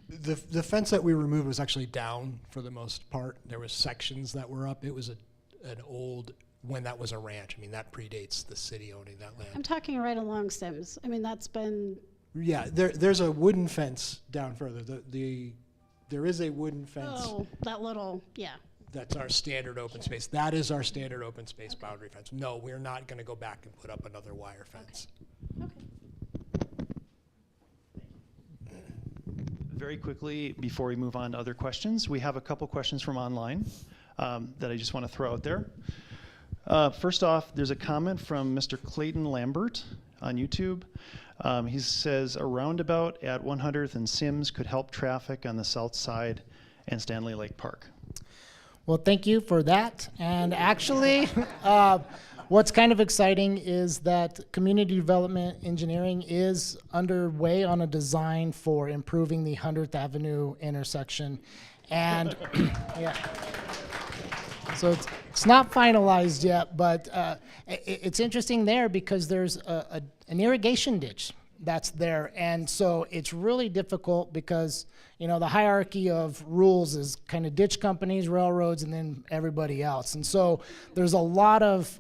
The fence that we removed was actually down for the most part. There was sections that were up. It was an old, when that was a ranch. I mean, that predates the city owning that land. I'm talking right along Sims. I mean, that's been. Yeah, there's a wooden fence down further. There is a wooden fence. Oh, that little, yeah. That's our standard open space. That is our standard open space boundary fence. No, we're not going to go back and put up another wire fence. Okay. Very quickly, before we move on to other questions, we have a couple questions from online that I just want to throw out there. First off, there's a comment from Mr. Clayton Lambert on YouTube. He says, a roundabout at 100th and Sims could help traffic on the south side and Stanley Lake Park. Well, thank you for that. And actually, what's kind of exciting is that community development engineering is underway on a design for improving the 100th Avenue intersection. And yeah, so it's not finalized yet, but it's interesting there because there's an irrigation ditch that's there. And so it's really difficult because, the hierarchy of rules is kind of ditch companies, railroads, and then everybody else. And so there's a lot of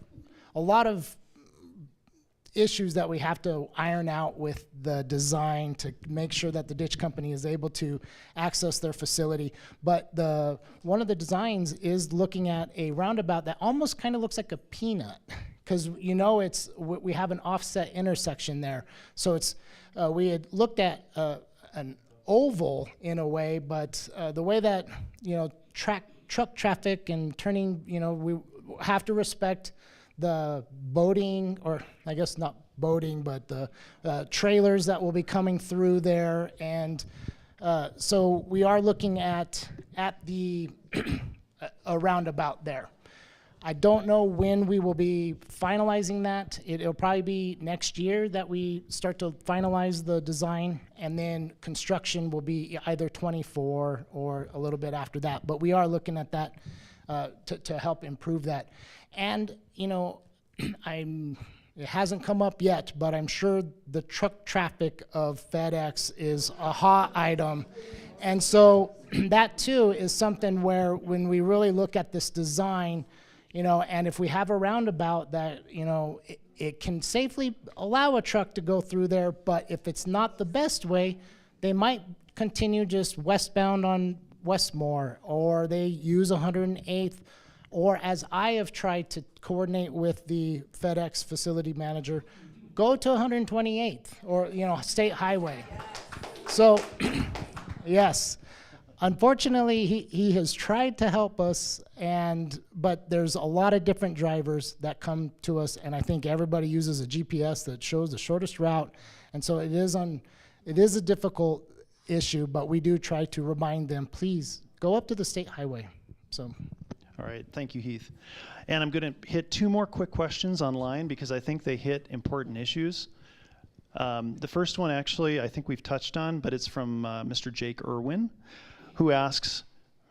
issues that we have to iron out with the design to make sure that the ditch company is able to access their facility. But one of the designs is looking at a roundabout that almost kind of looks like a peanut, because we have an offset intersection there. So we had looked at an oval in a way, but the way that truck traffic and turning, we have to respect the boating, or I guess not boating, but the trailers that will be coming through there. And so we are looking at the a roundabout there. I don't know when we will be finalizing that. It'll probably be next year that we start to finalize the design, and then construction will be either 24 or a little bit after that. But we are looking at that to help improve that. And, you know, it hasn't come up yet, but I'm sure the truck traffic of FedEx is a hot item. And so that too is something where when we really look at this design, you know, and if we have a roundabout that, you know, it can safely allow a truck to go through there, but if it's not the best way, they might continue just westbound on Westmore, or they use 108th, or as I have tried to coordinate with the FedEx facility manager, go to 128th or, you know, State Highway. So, yes. Unfortunately, he has tried to help us, but there's a lot of different drivers that come to us, and I think everybody uses a GPS that shows the shortest route, and so it is a difficult issue, but we do try to remind them, please go up to the State Highway. So, All right, thank you, Heath. And I'm going to hit 2 more quick questions online because I think they hit important issues. The first one, actually, I think we've touched on, but it's from Mr. Jake Irwin, who asks,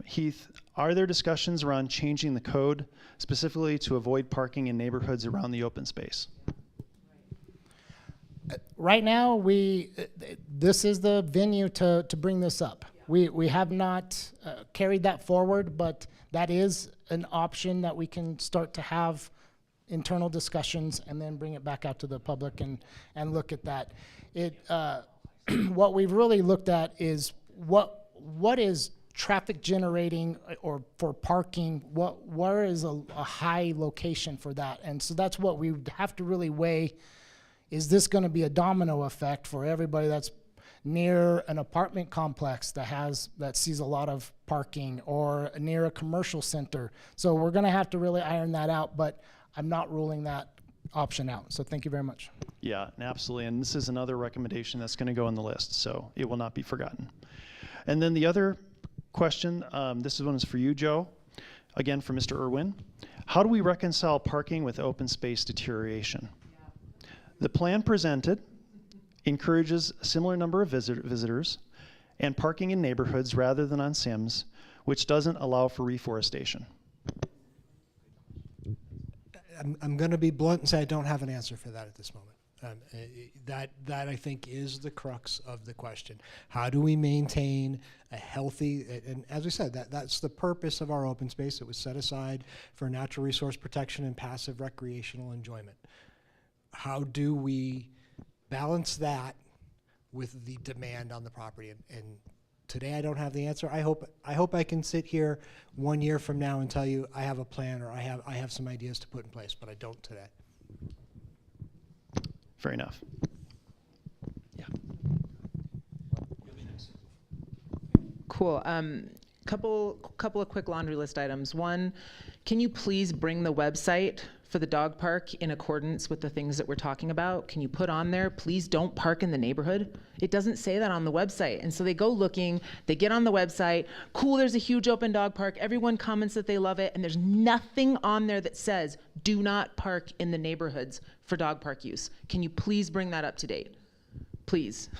Heath, are there discussions around changing the code specifically to avoid parking in neighborhoods around the open space? right now, this is the venue to bring this up. We have not carried that forward, but that is an option that we can start to have internal discussions and then bring it back out to the public and look at that. What we've really looked at is what is traffic generating or for parking, where is a high location for that? And so that's what we have to really weigh. Is this going to be a domino effect for everybody that's near an apartment complex that sees a lot of parking, or near a commercial center? So we're going to have to really iron that out, but I'm not ruling that option out. So thank you very much. Yeah, absolutely. And this is another recommendation that's going to go on the list, so it will not be forgotten. And then the other question, this one is for you, Joe, again from Mr. Irwin. How do we reconcile parking with open space deterioration? The plan presented encourages a similar number of visitors and parking in neighborhoods rather than on Sims, which doesn't allow for reforestation. I'm going to be blunt and say I don't have an answer for that at this moment. That I think is the crux of the question. How do we maintain a healthy, and as we said, that's the purpose of our open space. It was set aside for natural resource protection and passive recreational enjoyment. How do we balance that with the demand on the property? And today I don't have the answer. I hope I can sit here 1 year from now and tell you I have a plan, or I have some ideas to put in place, but I don't today. Fair enough. Yeah. Cool. Couple of quick laundry list items. One, can you please bring the website for the dog park in accordance with the things that we're talking about? Can you put on there, please don't park in the neighborhood? It doesn't say that on the website. And so they go looking, they get on the website, cool, there's a huge open dog park, everyone comments that they love it, and there's nothing on there that says, do not park in the neighborhoods for dog park use. Can you please bring that up to date? Please.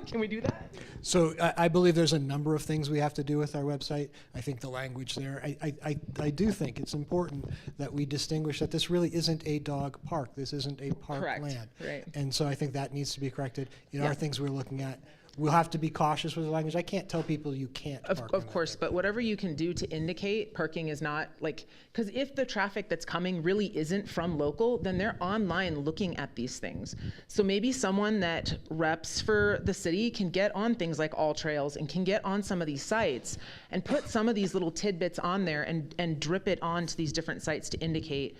Can we do that? So I believe there's a number of things we have to do with our website. I think the language there, I do think it's important that we distinguish that this really isn't a dog park. This isn't a parkland. Correct. Right. And so I think that needs to be corrected. There Yeah. are things we're looking at. We'll have to be cautious with the language. I can't tell people you can't park. Of course, but whatever you can do to indicate parking is not because if the traffic that's coming really isn't from local, then they're online looking at these things. So maybe someone that reps for the city can get on things like All Trails and can get on some of these sites and put some of these little tidbits on there and drip it onto these different sites to indicate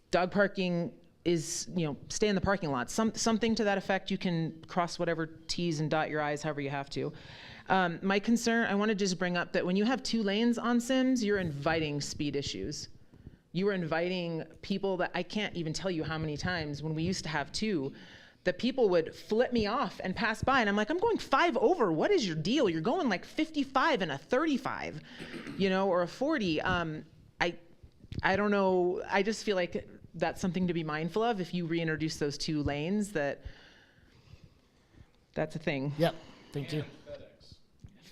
dog parking is, stay in the parking lot. Something to that effect. You can cross whatever T's and dot your I's however you have to. My concern, I want to just bring up that when you have 2 lanes on Sims, you're inviting speed issues. You are inviting people that I can't even tell you how many times when we used to have 2, that people would flip me off and pass by, and I'm like, I'm going 5 over. What is your deal? You're going like 55 and a 35, or a 40. I don't know. I just feel like that's something to be mindful of if you reintroduce those 2 lanes. That's a thing. Yep, thank you.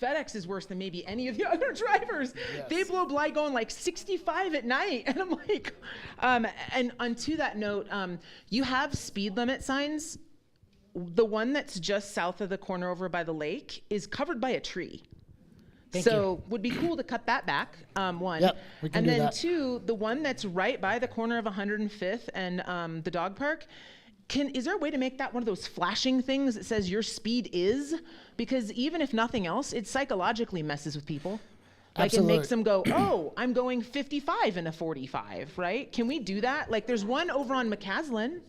FedEx is worse than maybe any of the other drivers. Yes. They blow by going like 65 at night. And I'm like, and onto that note, you have speed limit signs. The one that's just south of the corner over by the lake is covered by a tree. Thank So would be cool to cut that back, one. Yep, we can and do then that. 2, the one that's right by the corner of 105th and the dog park, is there a way to make that one of those flashing things that says your speed is? Because even if nothing else, it psychologically messes with people. Like Absolutely. it makes them go, oh, I'm going 55 in a 45, right? Can we do that? Like there's one over on McCaslin.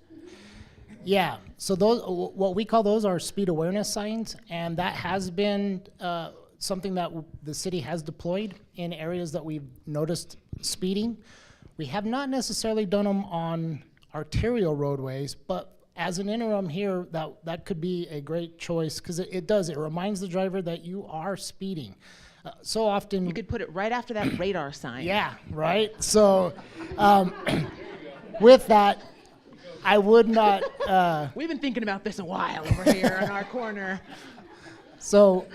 Yeah, so those, what we call those are speed awareness signs, and that has been something that the city has deployed in areas that we've noticed speeding. We have not necessarily done them on arterial roadways, but as an interim here, that could be a great choice because it reminds the driver that you are speeding. So often, You could put it right after that radar sign. yeah, right. So with that, I would not. We've been thinking about this a while over here in our corner. So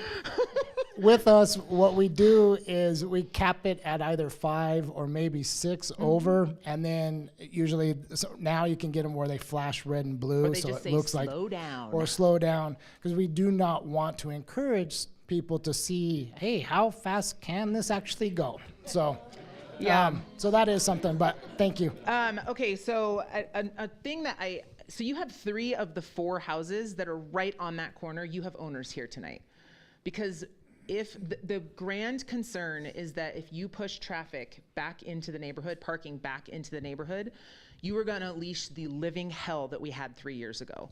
with us, what we do is we cap it at either 5 or maybe 6 over, and then usually now you can get them where they flash red and blue, Or they so just it say looks like slow down. or slow down, because we do not want to encourage people to see, hey, how fast can this actually go? So. Yeah. So that is something, but thank you. Okay, so a thing that so you have 3 of the 4 houses that are right on that corner. You have owners here tonight. Because if the grand concern is that if you push traffic back into the neighborhood, parking back into the neighborhood, you are going to unleash the living hell that we had 3 years ago.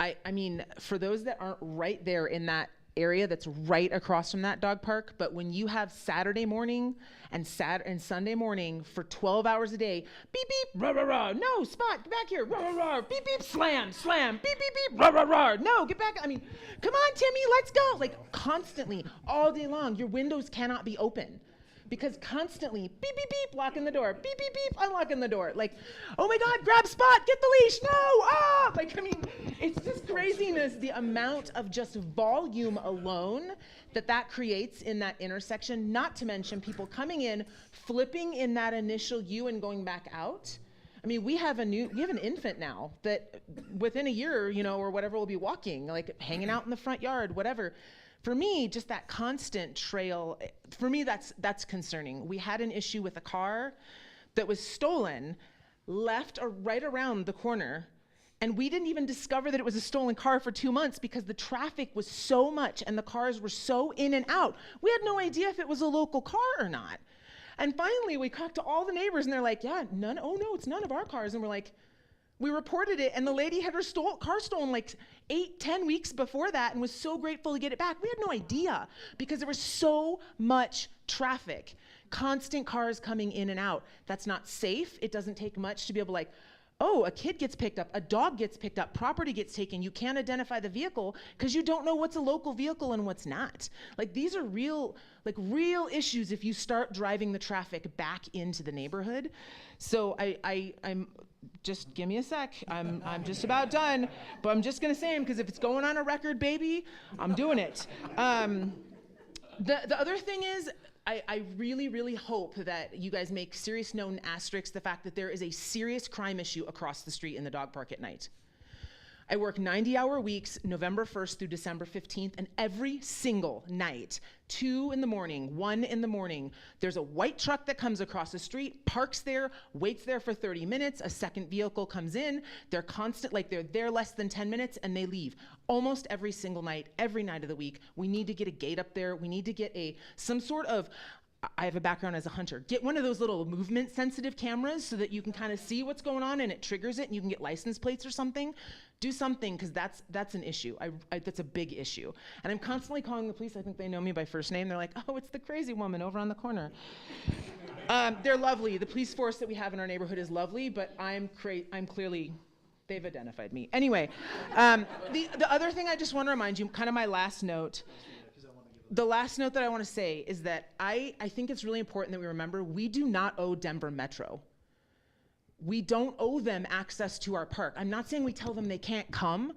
I mean, for those that aren't right there in that area that's right across from that dog park, but when you have Saturday morning and Sunday morning for 12 hours a day, beep beep, rah rah rah, no, spot, get back here, rah rah rah, beep beep, slam, slam, beep beep beep, rah rah rah, no, get back, I mean, come on Timmy, let's go, like constantly, all day long, your windows cannot be open. Because constantly, beep, beep, beep, locking the door, beep, beep, beep, unlocking the door. Like, oh my God, grab spot, get the leash, no, ah! Like, I mean, it's just craziness, the amount of just volume alone that creates in that intersection, not to mention people coming in, flipping in that initial U and going back out. I mean, we have an infant now that within a year, or whatever, will be walking, like hanging out in the front yard, whatever. For me, just that constant trail, for me, that's concerning. We had an issue with a car that was stolen, left right around the corner, and we didn't even discover that it was a stolen car for 2 months because the traffic was so much and the cars were so in and out. We had no idea if it was a local car or not. And finally, we talked to all the neighbors, and they're like, yeah, it's none of our cars. And we're like, we reported it, and the lady had her car stolen like 8-10 weeks before that and was so grateful to get it back. We had no idea because there was so much traffic, constant cars coming in and out. That's not safe. It doesn't take much to be able to oh, a kid gets picked up, a dog gets picked up, property gets taken. You can't identify the vehicle because you don't know what's a local vehicle and what's not. Like these are real issues if you start driving the traffic back into the neighborhood. So I'm just give me a sec. I'm just about done, but I'm just gonna say them because if it's going on a record, baby, I'm doing it. The other thing is, I really, really hope that you guys make serious known asterisk the fact that there is a serious crime issue across the street in the dog park at night. I work 90-hour weeks, November 1st through December 15th, and every single night, 2 in the morning, 1 in the morning, there's a white truck that comes across the street, parks there, waits there for 30 minutes, a second vehicle comes in, they're there less than 10 minutes, and they leave. Almost every single night, every night of the week, we need to get a gate up there, we need to get some sort of, I have a background as a hunter. Get one of those little movement sensitive cameras so that you can kind of see what's going on and it triggers it and you can get license plates or something. Do something because that's an issue. That's a big issue. And I'm constantly calling the police. I think they know me by first name. They're like, oh, it's the crazy woman over on the corner. They're lovely. The police force that we have in our neighborhood is lovely, but I'm clearly, they've identified me. Anyway, the other thing I just want to remind you, kind of my last note, the last note that I want to say is that I think it's really important that we remember we do not owe Denver Metro. We don't owe them access to our park. I'm not saying we tell them they can't come,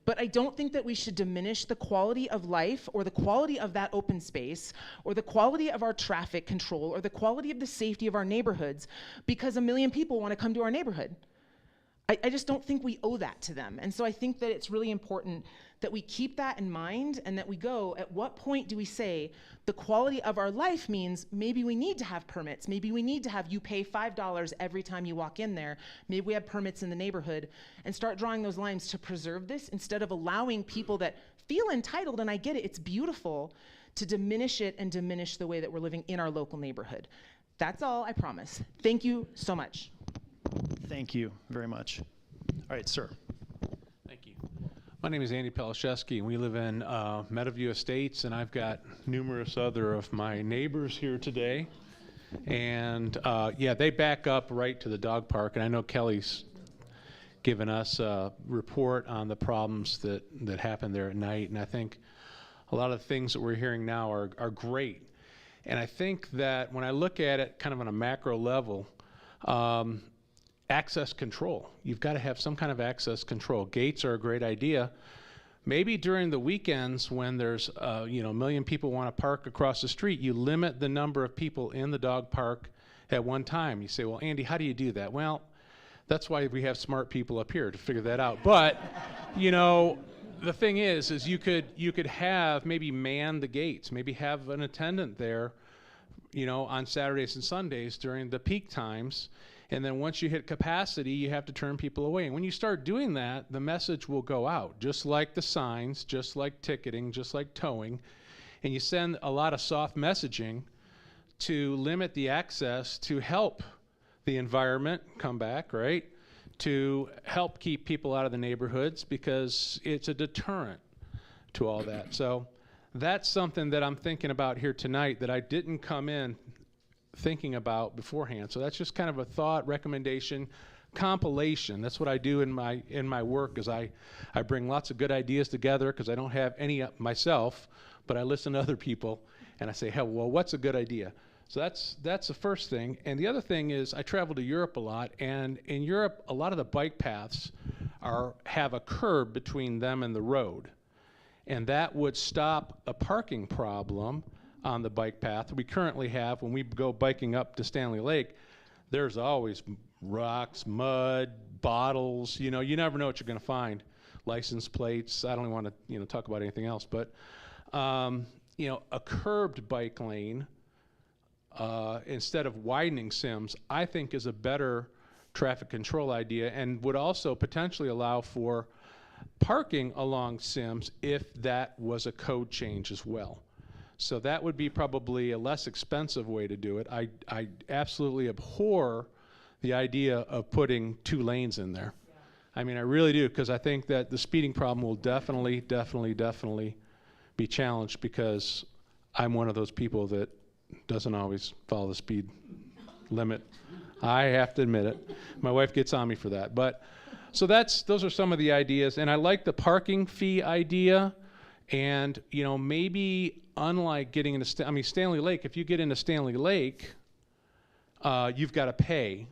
but I don't think that we should diminish the quality of life or the quality of that open space or the quality of our traffic control or the quality of the safety of our neighborhoods because a million people want to come to our neighborhood. I just don't think we owe that to them. And so I think that it's really important that we keep that in mind and that we go, at what point do we say the quality of our life means maybe we need to have permits, maybe we need to have you pay $5 every time you walk in there, maybe we have permits in the neighborhood, and start drawing those lines to preserve this instead of allowing people that feel entitled, and I get it, it's beautiful, to diminish it and diminish the way that we're living in our local neighborhood. That's all, I promise. Thank you so much. Thank you very much. All right, sir. Thank you. My name is Andy Pelashevsky, and we live in Meadowview Estates, and I've got numerous other of my neighbors here today. And yeah, they back up right to the dog park, and I know Kelly's given us a report on the problems that happen there at night, and I think a lot of the things that we're hearing now are great. And I think that when I look at it kind of on a macro level, access control. You've got to have some kind of access control. Gates are a great idea. Maybe during the weekends when there's a million people want to park across the street, you limit the number of people in the dog park at one time. You say, well, Andy, how do you do that? Well, that's why we have smart people up here to figure that out. But, the thing is you could have maybe man the gates, maybe have an attendant there, on Saturdays and Sundays during the peak times. And then once you hit capacity, you have to turn people away. And when you start doing that, the message will go out, just like the signs, just like ticketing, just like towing. And you send a lot of soft messaging to limit the access to help the environment come back, right? To help keep people out of the neighborhoods because it's a deterrent to all that. So that's something that I'm thinking about here tonight that I didn't come in thinking about beforehand. So that's just kind of a thought, recommendation, compilation. That's what I do in my work is I bring lots of good ideas together because I don't have any myself, but I listen to other people and I say, hey, well, what's a good idea? So that's the first thing. And the other thing is I travel to Europe a lot, and in Europe, a lot of the bike paths have a curb between them and the road. And that would stop a parking problem on the bike path we currently have. When we go biking up to Stanley Lake, there's always rocks, mud, bottles, you never know what you're going to find. License plates. I don't even want to talk about anything else, but a curbed bike lane instead of widening Sims, I think is a better traffic control idea and would also potentially allow for parking along Sims if that was a code change as well. So that would be probably a less expensive way to do it. I absolutely abhor the idea of putting 2 lanes in there. Yeah. I mean, I really do, because I think that the speeding problem will definitely be challenged because I'm one of those people that doesn't always follow the speed limit. I have to admit it. My wife gets on me for that. But so those are some of the ideas. And I like the parking fee idea. And, maybe unlike getting into, Stanley Lake, if you get into Stanley Lake, you've got to pay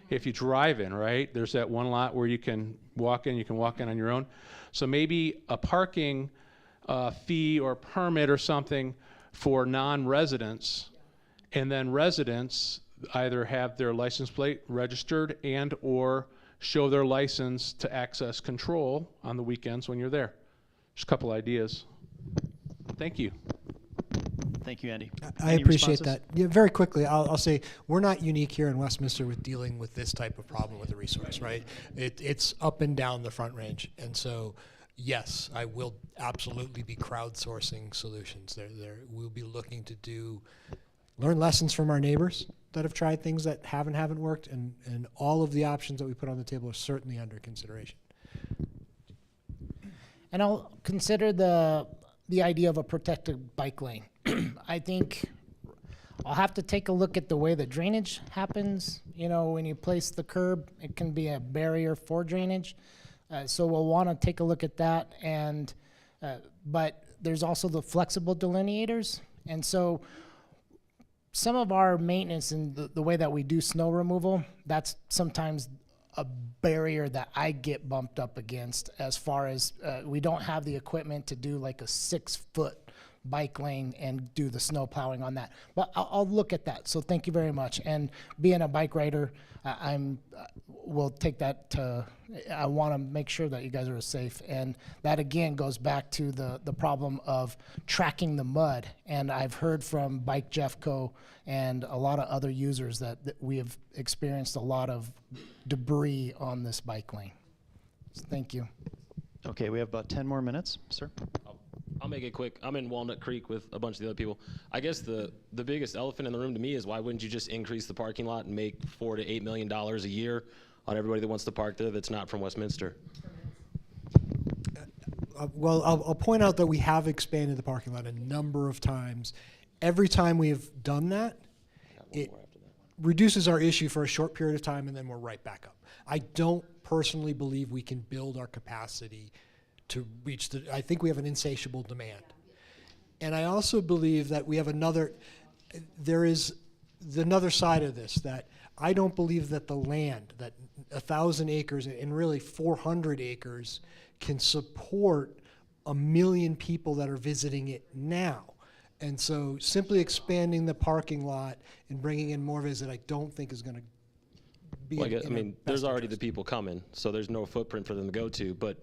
if you drive in, right? There's that one lot where you can walk in on your own. So maybe a parking fee or permit or something for non-residents, and then residents either have their license plate registered and or show their license to access control on the weekends when you're there. Just a couple ideas. Thank you. Thank you, Andy. I Any appreciate responses? that. Yeah, very quickly, I'll say we're not unique here in Westminster with dealing with this type of problem with the resource, right? It's up and down the Front Range. And so, yes, I will absolutely be crowdsourcing solutions. We'll be looking to learn lessons from our neighbors that have tried things that haven't worked, and all of the options that we put on the table are certainly under consideration. And I'll consider the idea of a protected bike lane. I think I'll have to take a look at the way the drainage happens. When you place the curb, it can be a barrier for drainage. So we'll want to take a look at that. But there's also the flexible delineators. And so some of our maintenance and the way that we do snow removal, that's sometimes a barrier that I get bumped up against, as far as we don't have the equipment to do like a 6-foot bike lane and do the snow plowing on that. But I'll look at that. So thank you very much. And being a bike rider, we'll take that to, I want to make sure that you guys are safe. And that again goes back to the problem of tracking the mud. And I've heard from Bike Jeffco and a lot of other users that we have experienced a lot of debris on this bike lane. So thank you. Okay, we have about 10 more minutes, sir. I'll make it quick. I'm in Walnut Creek with a bunch of the other people. I guess the biggest elephant in the room to me is, why wouldn't you just increase the parking lot and make $4 to $8 million a year on everybody that wants to park there that's not from Westminster? Well, I'll point out that we have expanded the parking lot a number of times. Every time we have done that, it reduces our issue for a short period of time, and then we're right back up. I don't personally believe we can build our capacity to reach I think we have an insatiable demand. And I also believe that we have there is another side of this, that I don't believe that the land, that 1,000 acres and really 400 acres can support 1 million people that are visiting it now. And so simply expanding the parking lot and bringing in more visit, I don't think is going to be. Well, I mean, there's already the people coming, so there's no footprint for them to go to. But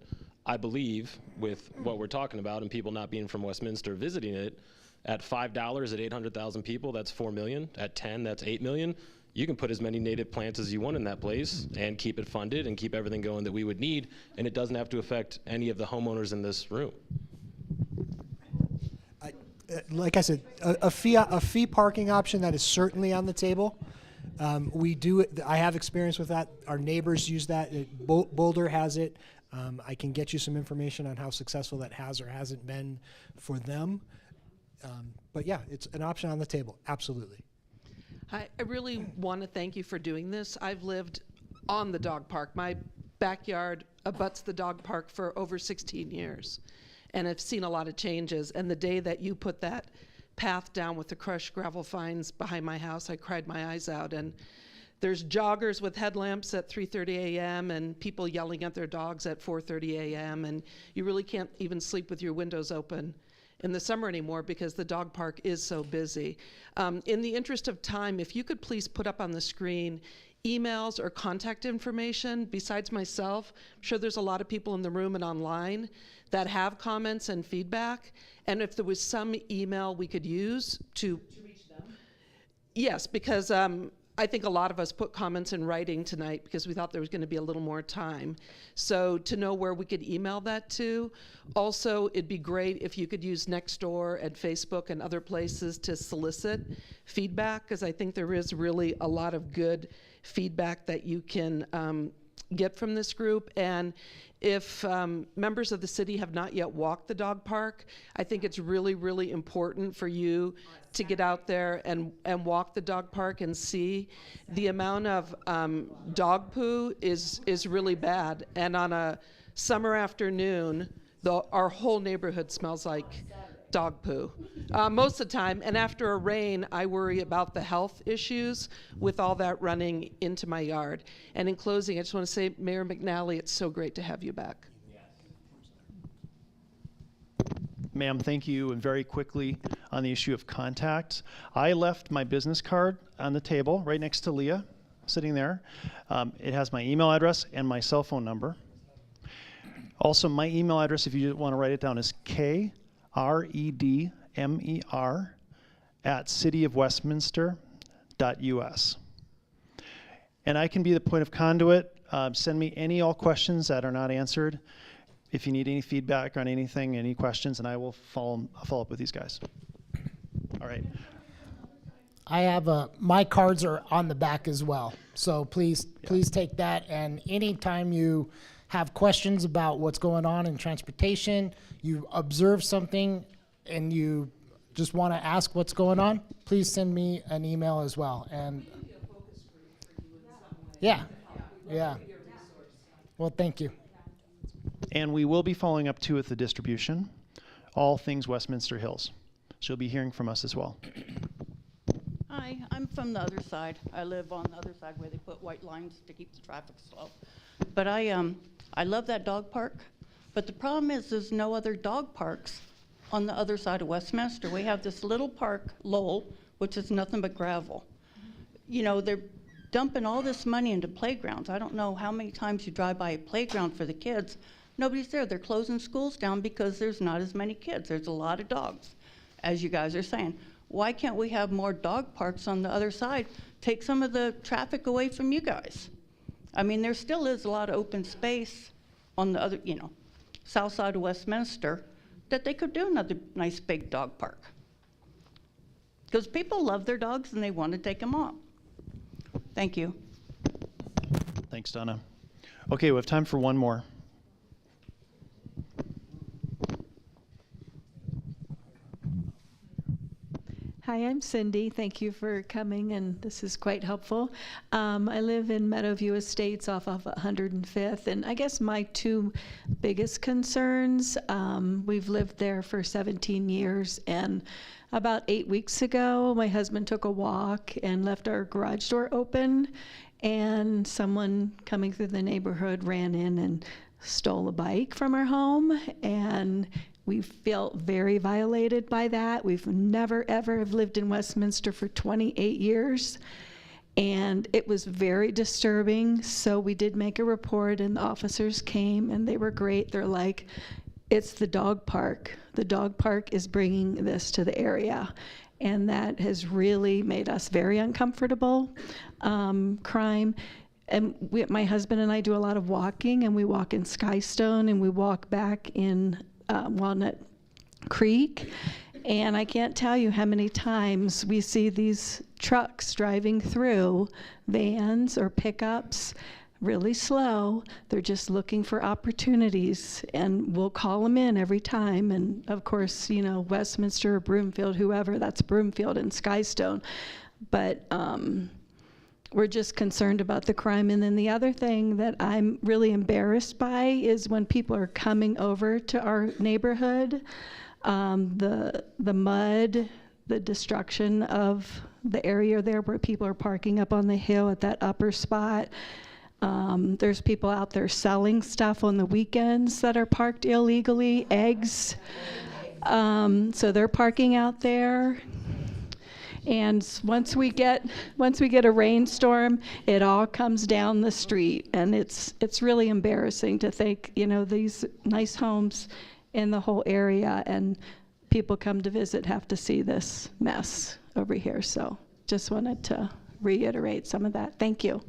I believe with what we're talking about and people not being from Westminster visiting it, at $5 at 800,000 people, that's 4 million. At 10, that's 8 million. You can put as many native plants as you want in that place and keep it funded and keep everything going that we would need, and it doesn't have to affect any of the homeowners in this room. Like I said, a fee parking option, that is certainly on the table. We do it. I have experience with that. Our neighbors use that. Boulder has it. I can get you some information on how successful that has or hasn't been for them. But yeah, it's an option on the table. Absolutely. I really want to thank you for doing this. I've lived on the dog park. My backyard abuts the dog park for over 16 years. And I've seen a lot of changes. And the day that you put that path down with the crushed gravel fines behind my house, I cried my eyes out. And there's joggers with headlamps at 3:30 a.m. and people yelling at their dogs at 4:30 a.m. And you really can't even sleep with your windows open in the summer anymore because the dog park is so busy. In the interest of time, if you could please put up on the screen emails or contact information. Besides myself, I'm sure there's a lot of people in the room and online that have comments and feedback. And if there was some email we could use to reach them. Yes, because I think a lot of us put comments in writing tonight because we thought there was going to be a little more time. So to know where we could email that to. Also, it'd be great if you could use Nextdoor and Facebook and other places to solicit feedback, because I think there is really a lot of good feedback that you can get from this group. And if members of the city have not yet walked the dog park, I think it's really, really important for you to get out there and walk the dog park and see. The amount of dog poo is really bad. And on a summer afternoon, our whole neighborhood smells like dog poo most of the time. And after a rain, I worry about the health issues with all that running into my yard. And in closing, I just want to say, Mayor McNally, it's so great to have you back. Ma'am, thank you. And very quickly on the issue of contact, I left my business card on the table right next to Leah, sitting there. It has my email address and my cell phone number. Also, my email address, if you want to write it down, is kredmer@cityofwestminster.us. And I can be the point of conduit. Send me all questions that are not answered. If you need any feedback on anything, any questions, and I will follow up with these guys. All right. I have my cards are on the back as well. So please take that. And anytime you have questions about what's going on in transportation, you observe something and you just want to ask what's going on, please send me an email as well. And yeah. Well, thank you. And we will be following up too with the distribution. all things Westminster Hills. So you'll be hearing from us as well. Hi, I'm from the other side. I live on the other side where they put white lines to keep the traffic slow. But I love that dog park. But the problem is there's no other dog parks on the other side of Westminster. We have this little park, Lowell, which is nothing but gravel. You know, they're dumping all this money into playgrounds. I don't know how many times you drive by a playground for the kids. Nobody's there. They're closing schools down because there's not as many kids. There's a lot of dogs, as you guys are saying. Why can't we have more dog parks on the other side? Take some of the traffic away from you guys. I mean, there still is a lot of open space on the other, you know, south side of Westminster that they could do another nice big dog park. Because people love their dogs and they want to take them off. Thank you. Thanks, Donna. Okay, we have time for one more. Hi, I'm Cindy. Thank you for coming, and this is quite helpful. I live in Meadowview Estates off of 105th, and I guess my two biggest concerns, we've lived there for 17 years, and about 8 weeks ago, my husband took a walk and left our garage door open, and someone coming through the neighborhood ran in and stole a bike from our home, and we felt very violated by that. We've never, ever have lived in Westminster for 28 years. And it was very disturbing. So we did make a report and the officers came and they were great. They're like, it's the dog park. The dog park is bringing this to the area. And that has really made us very uncomfortable. Crime. And my husband and I do a lot of walking, and we walk in Skystone and we walk back in Walnut Creek, and I can't tell you how many times we see these trucks driving through, vans or pickups, really slow. They're just looking for opportunities, and we'll call them in every time. And of course, you know, Westminster or Broomfield, whoever, that's Broomfield and Skystone. But we're just concerned about the crime. And then the other thing that I'm really embarrassed by is when people are coming over to our neighborhood, the mud, the destruction of the area there where people are parking up on the hill at that upper spot. There's people out there selling stuff on the weekends that are parked illegally, eggs. So they're parking out there. And once we get a rainstorm, it all comes down the street, and it's really embarrassing to think, you know, these nice homes in the whole area, and people come to visit have to see this mess over here. So just wanted to reiterate some of that. Thank you.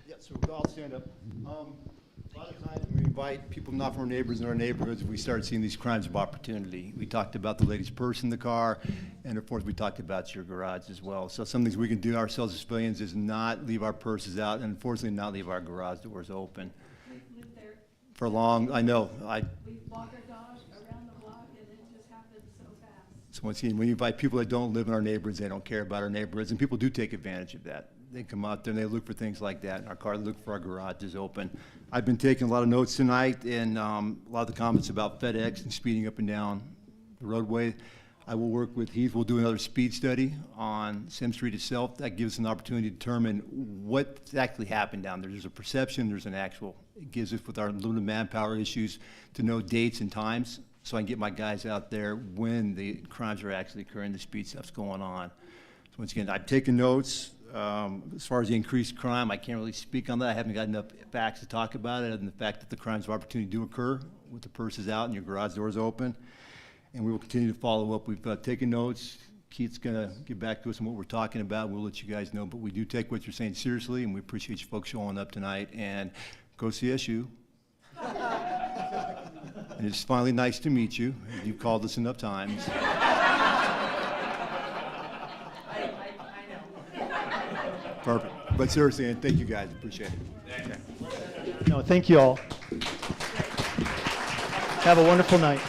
Yeah, so we'll all stand up. A lot of times we invite people not from our neighbors in our neighborhoods, we start seeing these crimes of opportunity. We talked about the lady's purse in the car, and of course we talked about your garage as well. So some things we can do ourselves as civilians is not leave our purses out, and unfortunately not leave our garage doors open. We've lived there For long, I know. We walk our dog around the block, and it just happens so fast. So once again, when you invite people that don't live in our neighborhoods, they don't care about our neighborhoods, and people do take advantage of that. They come out there and they look for things like that, and our car look for our garages open. I've been taking a lot of notes tonight, and a lot of the comments about FedEx and speeding up and down the roadway. I will work with Heath. We'll do another speed study on Sim Street itself. That gives us an opportunity to determine what actually happened down there. There's a perception, there's an actual. It gives us, with our limited manpower issues, to know dates and times, so I can get my guys out there when the crimes are actually occurring, the speed stuff's going on. So once again, I've taken notes. As far as the increased crime, I can't really speak on that. I haven't got enough facts to talk about it, other than the fact that the crimes of opportunity do occur with the purses out and your garage doors open. And we will continue to follow up. We've taken notes. Keith's going to get back to us on what we're talking about. We'll let you guys know. But we do take what you're saying seriously, and we appreciate you folks showing up tonight. And go CSU. And it's finally nice to meet you. You've called us enough times. Perfect. But seriously, and thank you guys. Appreciate it. Okay. No, thank you all. Have a wonderful night.